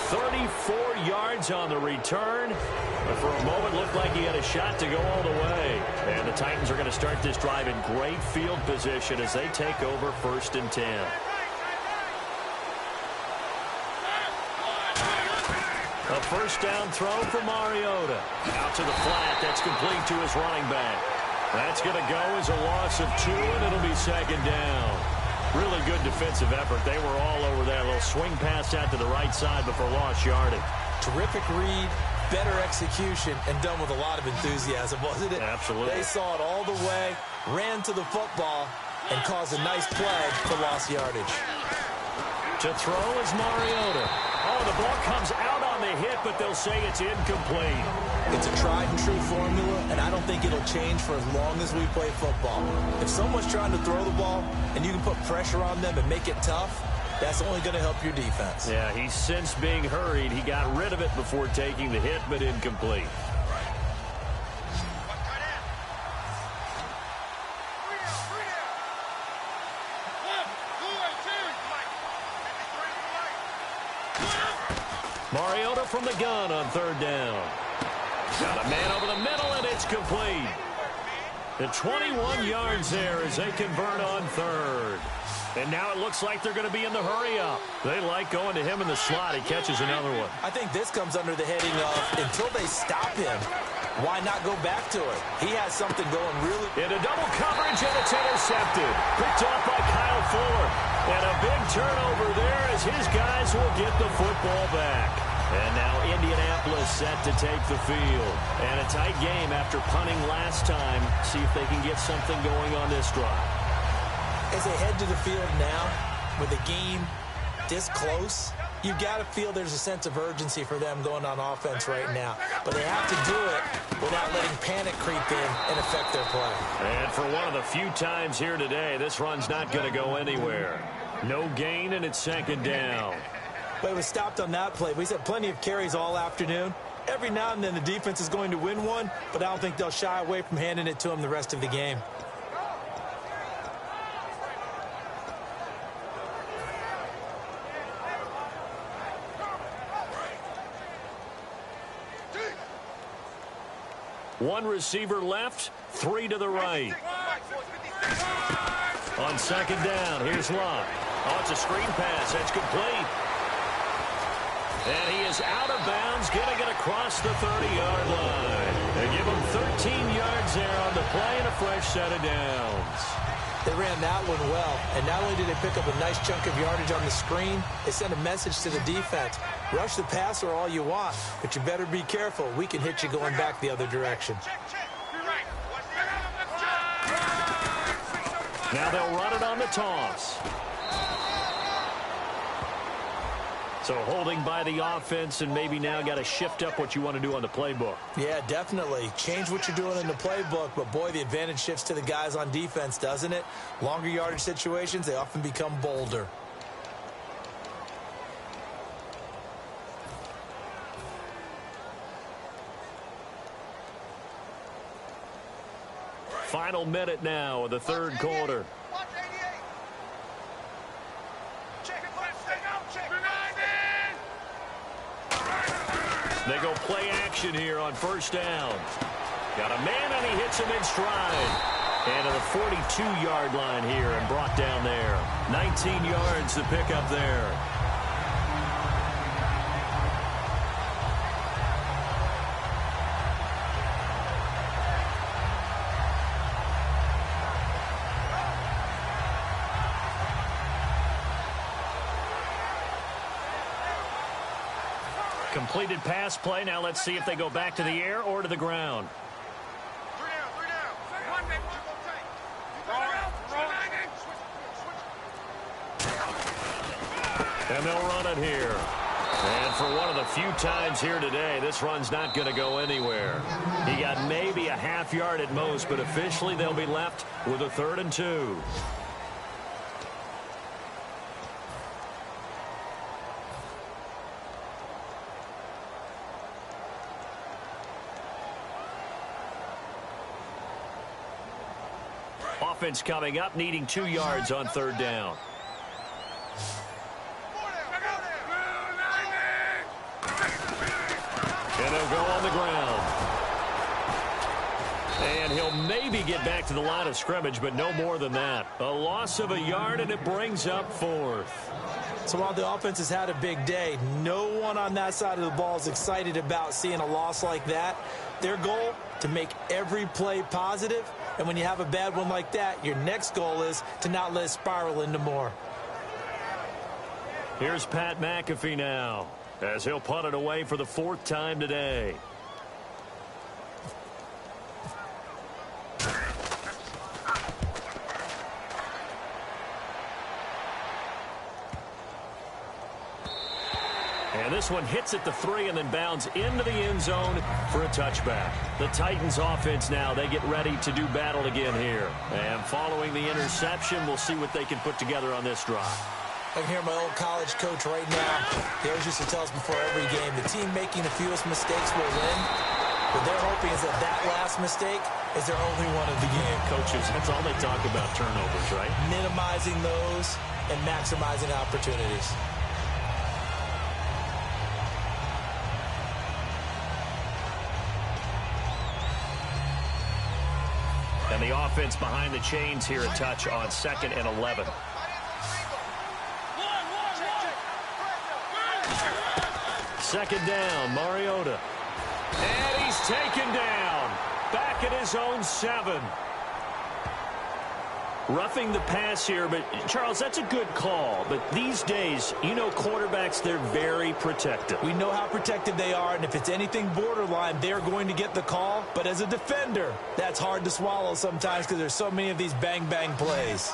34 yards on the return. But for a moment, looked like he had a shot to go all the way. And the Titans are going to start this drive in great field position as they take over 1st and 10. A 1st down throw for Mariota. Out to the flat. That's complete to his running back. That's going to go as a loss of 2, and it'll be second down. Really good defensive effort. They were all over that little swing pass out to the right side before lost yardage. Terrific read, better execution, and done with a lot of enthusiasm, wasn't it? Absolutely. They saw it all the way, ran to the football, and caused a nice play for lost yardage. To throw is Mariota. Oh, the ball comes out on the hit, but they'll say it's incomplete. It's a tried-and-true formula, and I don't think it'll change for as long as we play football. If someone's trying to throw the ball and you can put pressure on them and make it tough, that's only going to help your defense. Yeah, he's since being hurried. He got rid of it before taking the hit, but incomplete. Mariota from the gun on third down. Got a man over the middle, and it's complete. The 21 yards there as they convert on third. And now it looks like they're going to be in the hurry-up. They like going to him in the slot. He catches another one. I think this comes under the heading of, until they stop him, why not go back to it? He has something going really... Into double coverage, and it's intercepted. Picked off by Kyle Fuller. And a big turnover there as his guys will get the football back. And now Indianapolis set to take the field. And a tight game after punting last time. See if they can get something going on this drive. As they head to the field now, with the game this close, you've got to feel there's a sense of urgency for them going on offense right now. But they have to do it without letting panic creep in and affect their play. And for one of the few times here today, this run's not going to go anywhere. No gain, and it's second down. But it was stopped on that play. We've had plenty of carries all afternoon. Every now and then the defense is going to win one, but I don't think they'll shy away from handing it to them the rest of the game. One receiver left, 3 to the right. On second down, here's Locke. Oh, it's a screen pass. That's complete. And he is out of bounds, getting it across the 30-yard line. They give him 13 yards there on the play and a fresh set of downs. They ran that one well, and not only did they pick up a nice chunk of yardage on the screen, they sent a message to the defense. Rush the passer all you want, but you better be careful. We can hit you going back the other direction. Now they'll run it on the toss. So holding by the offense, and maybe now got to shift up what you want to do on the playbook. Yeah, definitely. Change what you're doing in the playbook, but boy, the advantage shifts to the guys on defense, doesn't it? Longer yardage situations, they often become bolder. Final minute now of the third quarter. They go play action here on first down. Got a man, and he hits him in stride. And to the 42-yard line here and brought down there. 19 yards to pick up there. Completed pass play. Now let's see if they go back to the air or to the ground. And they'll run it here. And for one of the few times here today, this run's not going to go anywhere. He got maybe a half yard at most, but officially they'll be left with a 3rd and 2. Offense coming up, needing 2 yards on third down. And they'll go on the ground. And he'll maybe get back to the line of scrimmage, but no more than that. A loss of a yard, and it brings up 4th. So while the offense has had a big day, no one on that side of the ball is excited about seeing a loss like that. Their goal, to make every play positive And when you have a bad one like that, your next goal is to not let it spiral into more. Here's Pat McAfee now, as he'll punt it away for the 4th time today. And this one hits at the 3 and then bounds into the end zone for a touchback. The Titans offense now, they get ready to do battle again here. And following the interception, we'll see what they can put together on this drive. I can hear my old college coach right now. He always used to tell us before every game, the team making the fewest mistakes will win. What they're hoping is that that last mistake is their only one of the game. Coaches, that's all they talk about, turnovers, right? Minimizing those and maximizing opportunities. And the offense behind the chains here, a touch on 2nd and 11. Second down, Mariota. And he's taken down. Back at his own 7. Roughing the pass here, but Charles, that's a good call. But these days, you know, quarterbacks, they're very protective. We know how protective they are, and if it's anything borderline, they're going to get the call. But as a defender, that's hard to swallow sometimes because there's so many of these bang-bang plays.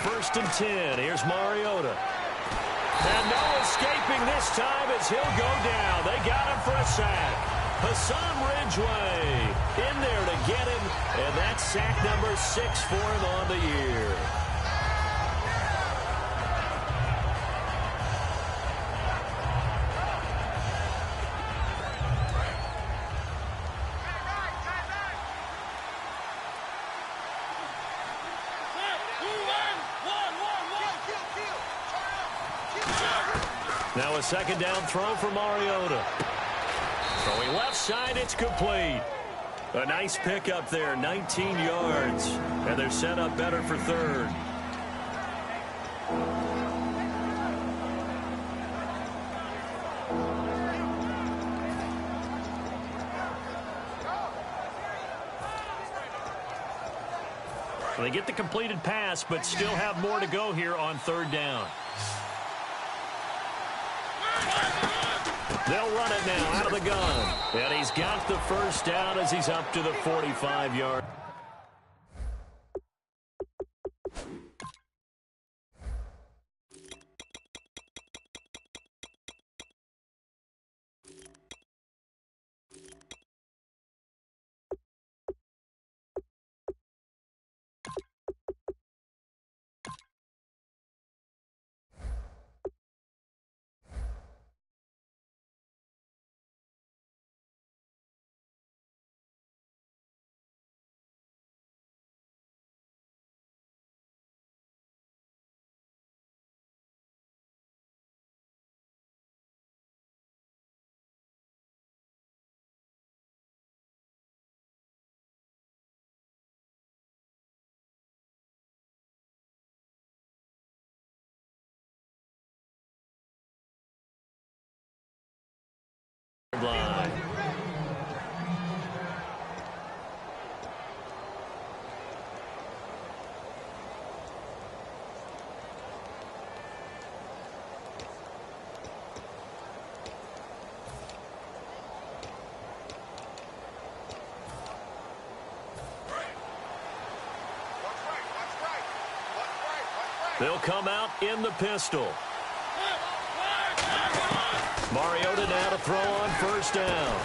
First and 10. Here's Mariota. And no escaping this time as he'll go down. They got him for a sack. Hassan Ridgeway in there to get him. And that's sack number 6 for him on the year. Now a second down throw for Mariota. Throwing left side, it's complete. A nice pickup there, 19 yards. And they're set up better for 3rd. They get the completed pass, but still have more to go here on 3rd down. They'll run it now out of the gun. And he's got the first down as he's up to the 45-yard. Line. They'll come out in the pistol. Mariota now to throw on first down.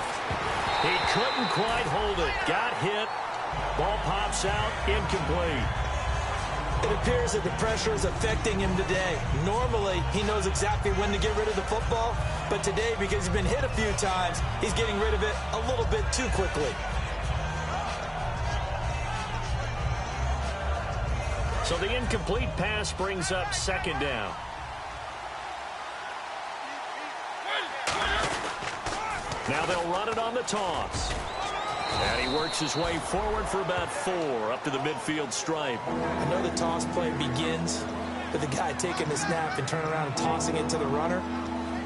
He couldn't quite hold it. Got hit. Ball pops out. Incomplete. It appears that the pressure is affecting him today. Normally, he knows exactly when to get rid of the football. But today, because he's been hit a few times, he's getting rid of it a little bit too quickly. So the incomplete pass brings up second down. Now they'll run it on the toss. And he works his way forward for about 4 up to the midfield stripe. I know the toss play begins with the guy taking the snap and turning around and tossing it to the runner.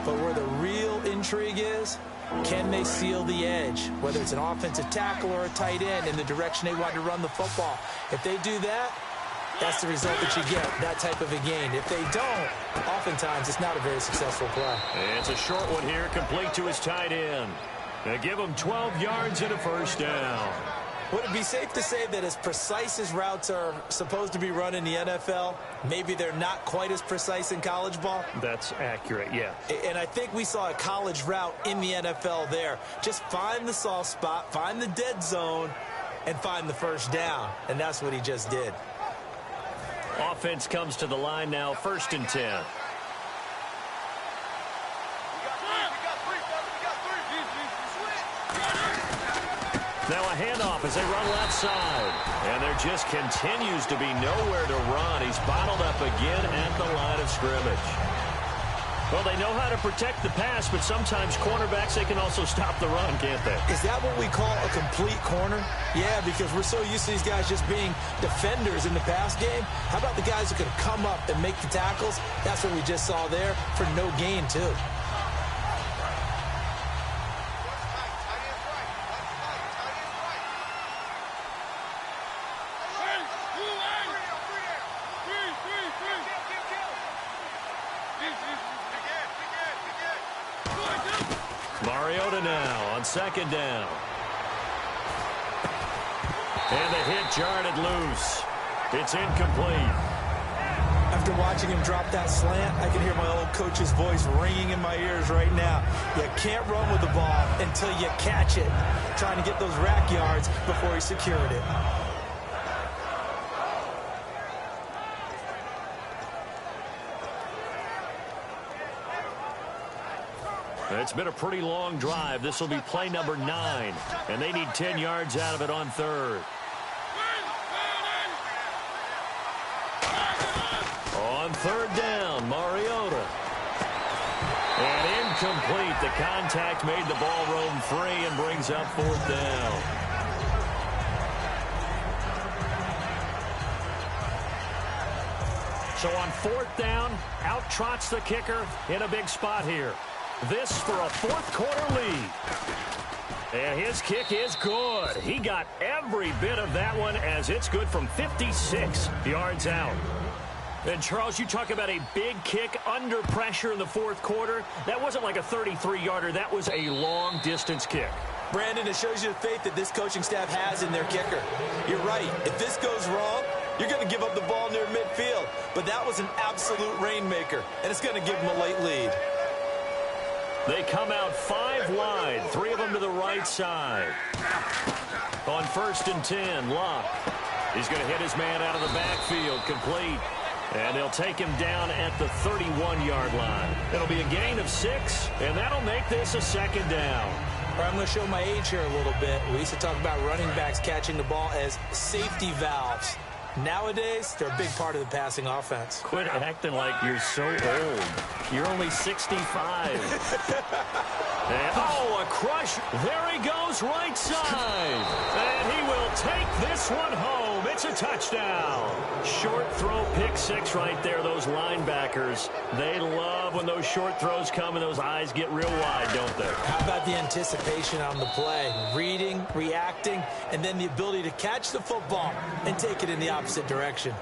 But where the real intrigue is, can they seal the edge, whether it's an offensive tackle or a tight end, in the direction they want to run the football? If they do that, that's the result that you get, that type of a gain. If they don't, oftentimes it's not a very successful play. It's a short one here, complete to his tight end. They give him 12 yards and a first down. Would it be safe to say that as precise as routes are supposed to be run in the NFL, maybe they're not quite as precise in college ball? That's accurate, yeah. And I think we saw a college route in the NFL there. Just find the soft spot, find the dead zone, and find the first down. And that's what he just did. Offense comes to the line now, 1st and 10. Now a handoff as they run left side. And there just continues to be nowhere to run. He's bottled up again at the line of scrimmage. Well, they know how to protect the pass, but sometimes cornerbacks, they can also stop the run, can't they? Is that what we call a complete corner? Yeah, because we're so used to these guys just being defenders in the pass game. How about the guys who can come up and make the tackles? That's what we just saw there for no gain, too. Mariota now on 2nd down. And the hit jarred it loose. It's incomplete. After watching him drop that slant, I can hear my old coach's voice ringing in my ears right now. You can't run with the ball until you catch it. Trying to get those rack yards before he secured it. It's been a pretty long drive. This will be play number 9. And they need 10 yards out of it on 3rd. On 3rd down, Mariota. And incomplete. The contact made the ball roam free and brings up 4th down. So on 4th down, out trots the kicker in a big spot here. This for a 4th quarter lead. And his kick is good. He got every bit of that one as it's good from 56 yards out. And, Charles, you talk about a big kick under pressure in the 4th quarter. That wasn't like a 33-yarder. That was a long-distance kick. Brandon, it shows you the faith that this coaching staff has in their kicker. You're right. If this goes wrong, you're going to give up the ball near midfield. But that was an absolute rainmaker, and it's going to give them a late lead. They come out 5 wide, 3 of them to the right side. On 1st and 10, Locke. He's going to hit his man out of the backfield, complete. And they'll take him down at the 31-yard line. It'll be a gain of 6, and that'll make this a 2nd down. I'm going to show my age here a little bit. We used to talk about running backs catching the ball as safety valves. Nowadays, they're a big part of the passing offense. Quit acting like you're so old. You're only 65. And, a crush. There he goes, right side. And he will take this one home. It's a touchdown. Short throw, pick 6 right there. Those linebackers, they love when those short throws come and those eyes get real wide, don't they? How about the anticipation on the play? Reading, reacting, and then the ability to catch the football and take it in the opposite direction.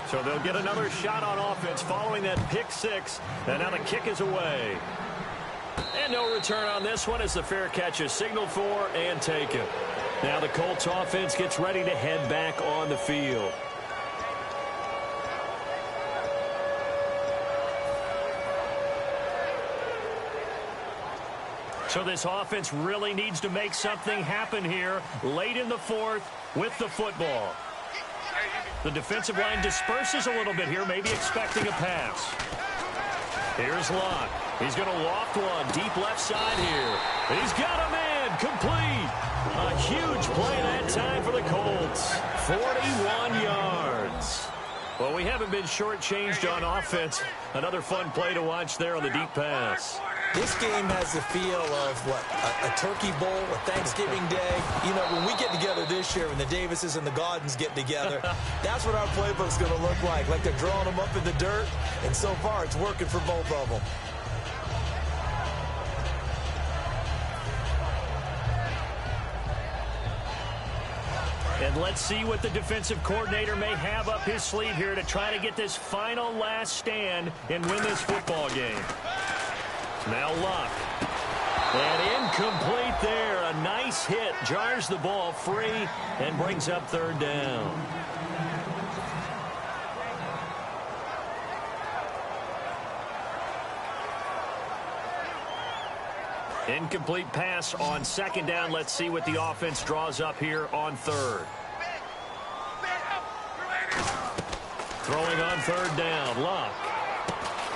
So they'll get another shot on offense following that pick 6. And now the kick is away. And no return on this one as the fair catch is signaled for and taken. Now the Colts offense gets ready to head back on the field. So this offense really needs to make something happen here late in the 4th with the football. The defensive line disperses a little bit here, maybe expecting a pass. Here's Locke. He's going to loft one deep left side here. He's got a man complete. A huge play that time for the Colts. 41 yards. Well, we haven't been shortchanged on offense. Another fun play to watch there on the deep pass. This game has the feel of, what, a turkey bowl, a Thanksgiving day. You know, when we get together this year, when the Davises and the Gaudens get together, that's what our playbook's going to look like they're drawing them up in the dirt, and so far it's working for both of them. And let's see what the defensive coordinator may have up his sleeve here to try to get this final last stand and win this football game. Now Luck. And incomplete there. A nice hit. Jars the ball free and brings up third down. Incomplete pass on second down. Let's see what the offense draws up here on third. Throwing on third down. Luck.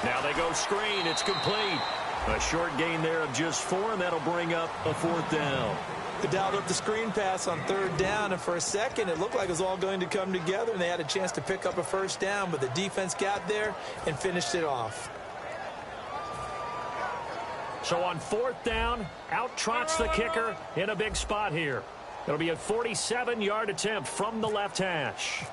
Now they go screen. It's complete. A short gain there of just 4, and that'll bring up a fourth down. They dialed up the screen pass on third down, and for a second it looked like it was all going to come together, and they had a chance to pick up a first down, but the defense got there and finished it off. So on fourth down, out trots the kicker in a big spot here. It'll be a 47-yard attempt from the left hash.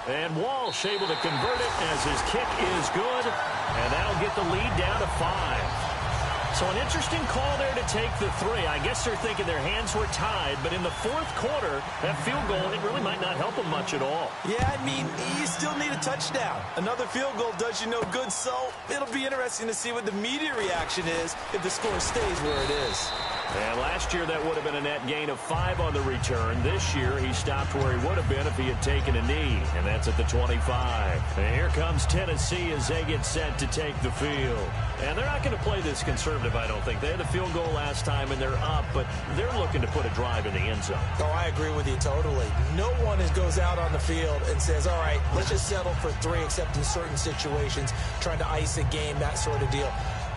And Walsh able to convert it as his kick is good. And that'll get the lead down to 5. So an interesting call there to take the 3. I guess they're thinking their hands were tied. But in the fourth quarter, that field goal, it really might not help them much at all. Yeah, I mean, you still need a touchdown. Another field goal does you no good. So it'll be interesting to see what the media reaction is if the score stays where it is. And last year, that would have been a net gain of 5 on the return. This year, he stopped where he would have been if he had taken a knee, and that's at the 25. And here comes Tennessee as they get set to take the field. And they're not going to play this conservative, I don't think. They had the field goal last time, and they're up, but they're looking to put a drive in the end zone. Oh, I agree with you totally. No one goes out on the field and says, all right, let's just settle for 3, except in certain situations, trying to ice a game, that sort of deal.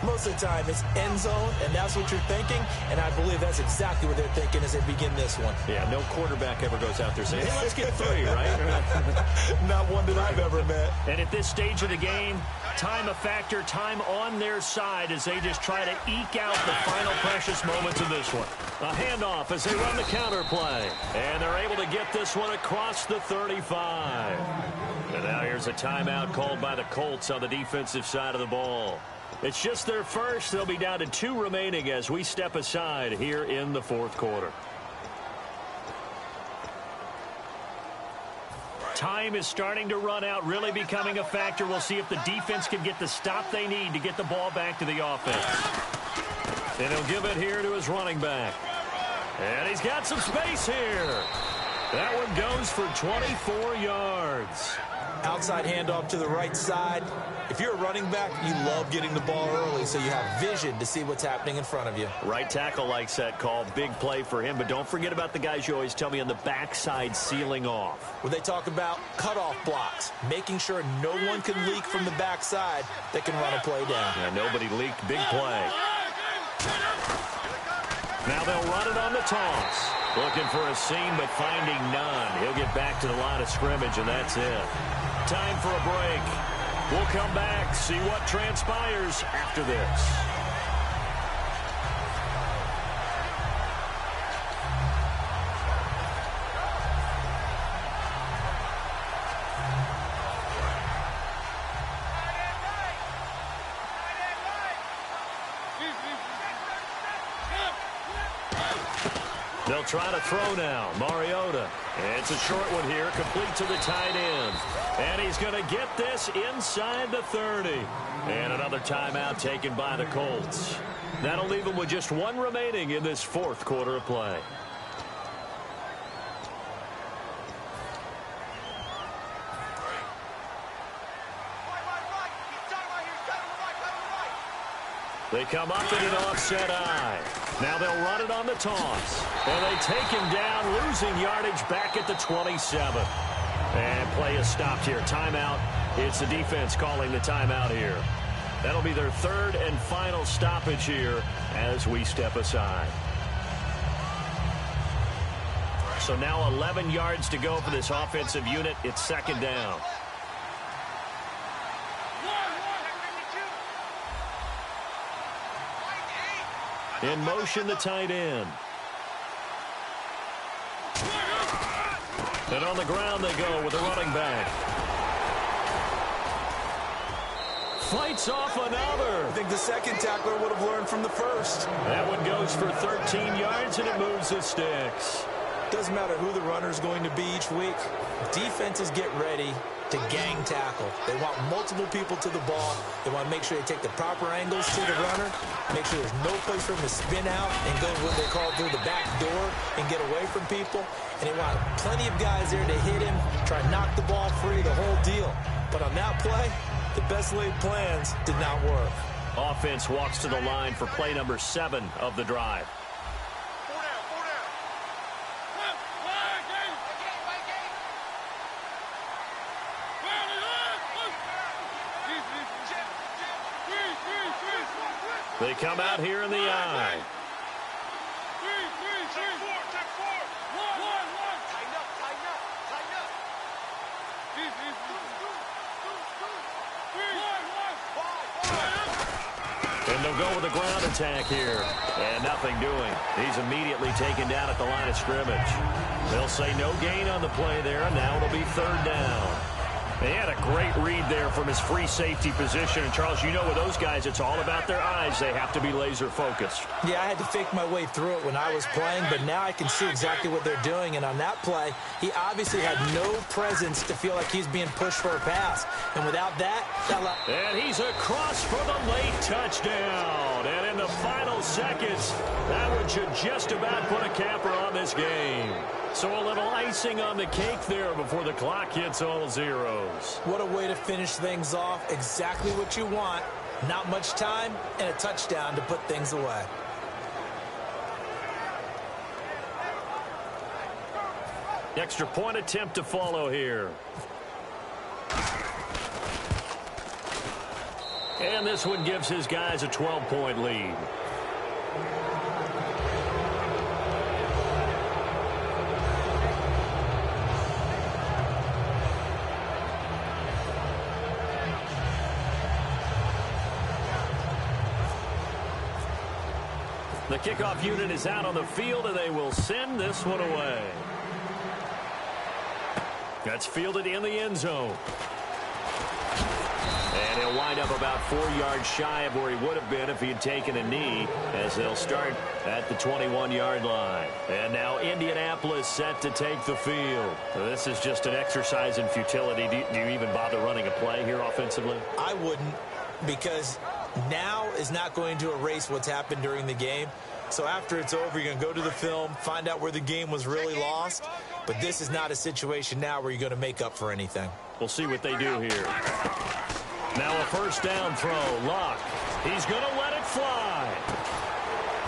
Most of the time, it's end zone, and that's what you're thinking, and I believe that's exactly what they're thinking as they begin this one. Yeah, no quarterback ever goes out there saying, hey, let's get 3, right? Not one that I've ever met. And at this stage of the game, time a factor, time on their side as they just try to eke out the final precious moments of this one. A handoff as they run the counter play, and they're able to get this one across the 35. And now here's a timeout called by the Colts on the defensive side of the ball. It's just their first. They'll be down to 2 remaining as we step aside here in the fourth quarter. Time is starting to run out, really becoming a factor. We'll see if the defense can get the stop they need to get the ball back to the offense. And he'll give it here to his running back. And he's got some space here. That one goes for 24 yards. Outside handoff to the right side. If you're a running back, you love getting the ball early so you have vision to see what's happening in front of you. Right tackle likes that call. Big play for him. But don't forget about the guys you always tell me on the backside sealing off. When they talk about cutoff blocks, making sure no one can leak from the backside that can run a play down. Yeah, nobody leaked. Big play. Now they'll run it on the toss. Looking for a seam, but finding none. He'll get back to the line of scrimmage, and that's it. Time for a break. We'll come back, see what transpires after this. They'll try to throw now. Mariota. It's a short one here, complete to the tight end. And he's going to get this inside the 30. And another timeout taken by the Colts. That'll leave them with just 1 remaining in this fourth quarter of play. They come up in an offset eye. Now they'll run it on the toss. And they take him down, losing yardage back at the 27. And play is stopped here. Timeout. It's the defense calling the timeout here. That'll be their 3rd and final stoppage here as we step aside. So now 11 yards to go for this offensive unit. It's 2nd down. In motion, the tight end. And on the ground they go with the running back. Fights off another. I think the second tackler would have learned from the first. That one goes for 13 yards, and it moves the sticks. Doesn't matter who the runner is going to be each week. Defenses get ready to gang tackle. They want multiple people to the ball. They want to make sure they take the proper angles to the runner, make sure there's no place for him to spin out and go what they call through the back door and get away from people. And they want plenty of guys there to hit him, try to knock the ball free, the whole deal. But on that play, the best laid plans did not work. Offense walks to the line for play number 7 of the drive. They come out here in the eye. And they'll go with a ground attack here. And nothing doing. He's immediately taken down at the line of scrimmage. They'll say no gain on the play there, and now it'll be 3rd down. They had a great read there from his free safety position. And, Charles, you know with those guys, it's all about their eyes. They have to be laser focused. Yeah, I had to fake my way through it when I was playing, but now I can see exactly what they're doing. And on that play, he obviously had no presence to feel like he's being pushed for a pass. And without that... And he's across for the late touchdown. And in the final seconds, that one should just about put a capper on this game. So a little icing on the cake there before the clock hits all zeros. What a way to finish things off. Exactly what you want. Not much time and a touchdown to put things away. Extra point attempt to follow here. And this one gives his guys a 12-point lead. The kickoff unit is out on the field, and they will send this one away. That's fielded in the end zone. And he'll wind up about 4 yards shy of where he would have been if he had taken a knee, as they'll start at the 21-yard line. And now Indianapolis set to take the field. So this is just an exercise in futility. Do you even bother running a play here offensively? I wouldn't, because now is not going to erase what's happened during the game. So after it's over, you're going to go to the film, find out where the game was really lost. But this is not a situation now where you're going to make up for anything. We'll see what they do here. Now a first down throw. Luck. He's going to let it fly.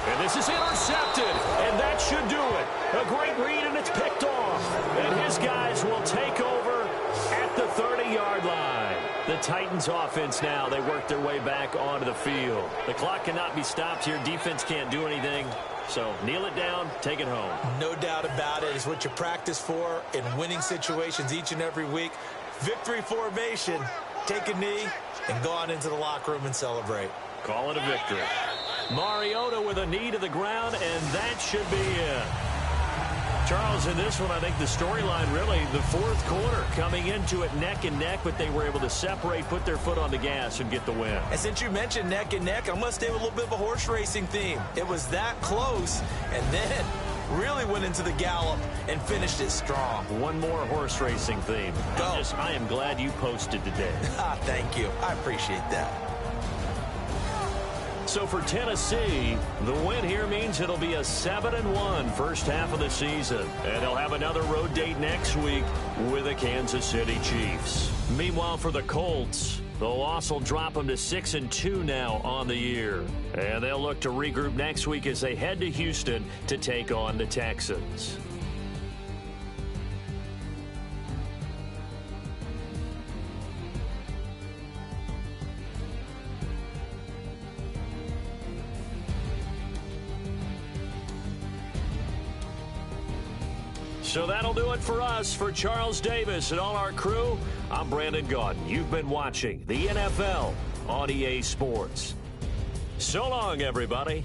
And this is intercepted. And that should do it. A great read, and it's picked off. And his guys will take over at the 30-yard line. The Titans offense now, they work their way back onto the field. The clock cannot be stopped here. Defense can't do anything. So kneel it down, take it home. No doubt about it. It's what you practice for in winning situations each and every week. Victory formation. Take a knee and go on into the locker room and celebrate. Call it a victory. Mariota with a knee to the ground, and that should be it. Charles, in this one, I think the storyline really, the fourth quarter, coming into it neck and neck, but they were able to separate, put their foot on the gas, and get the win. And since you mentioned neck and neck, I'm going to stay with a little bit of a horse racing theme. It was that close, and then really went into the gallop and finished it strong. One more horse racing theme. Go. I am glad you posted today. Thank you. I appreciate that. So for Tennessee, the win here means it'll be a 7-1 first half of the season. And they'll have another road date next week with the Kansas City Chiefs. Meanwhile, for the Colts, the loss will drop them to 6-2 now on the year. And they'll look to regroup next week as they head to Houston to take on the Texans. So that'll do it for us. For Charles Davis and all our crew, I'm Brandon Gaudin. You've been watching the NFL on EA Sports. So long, everybody.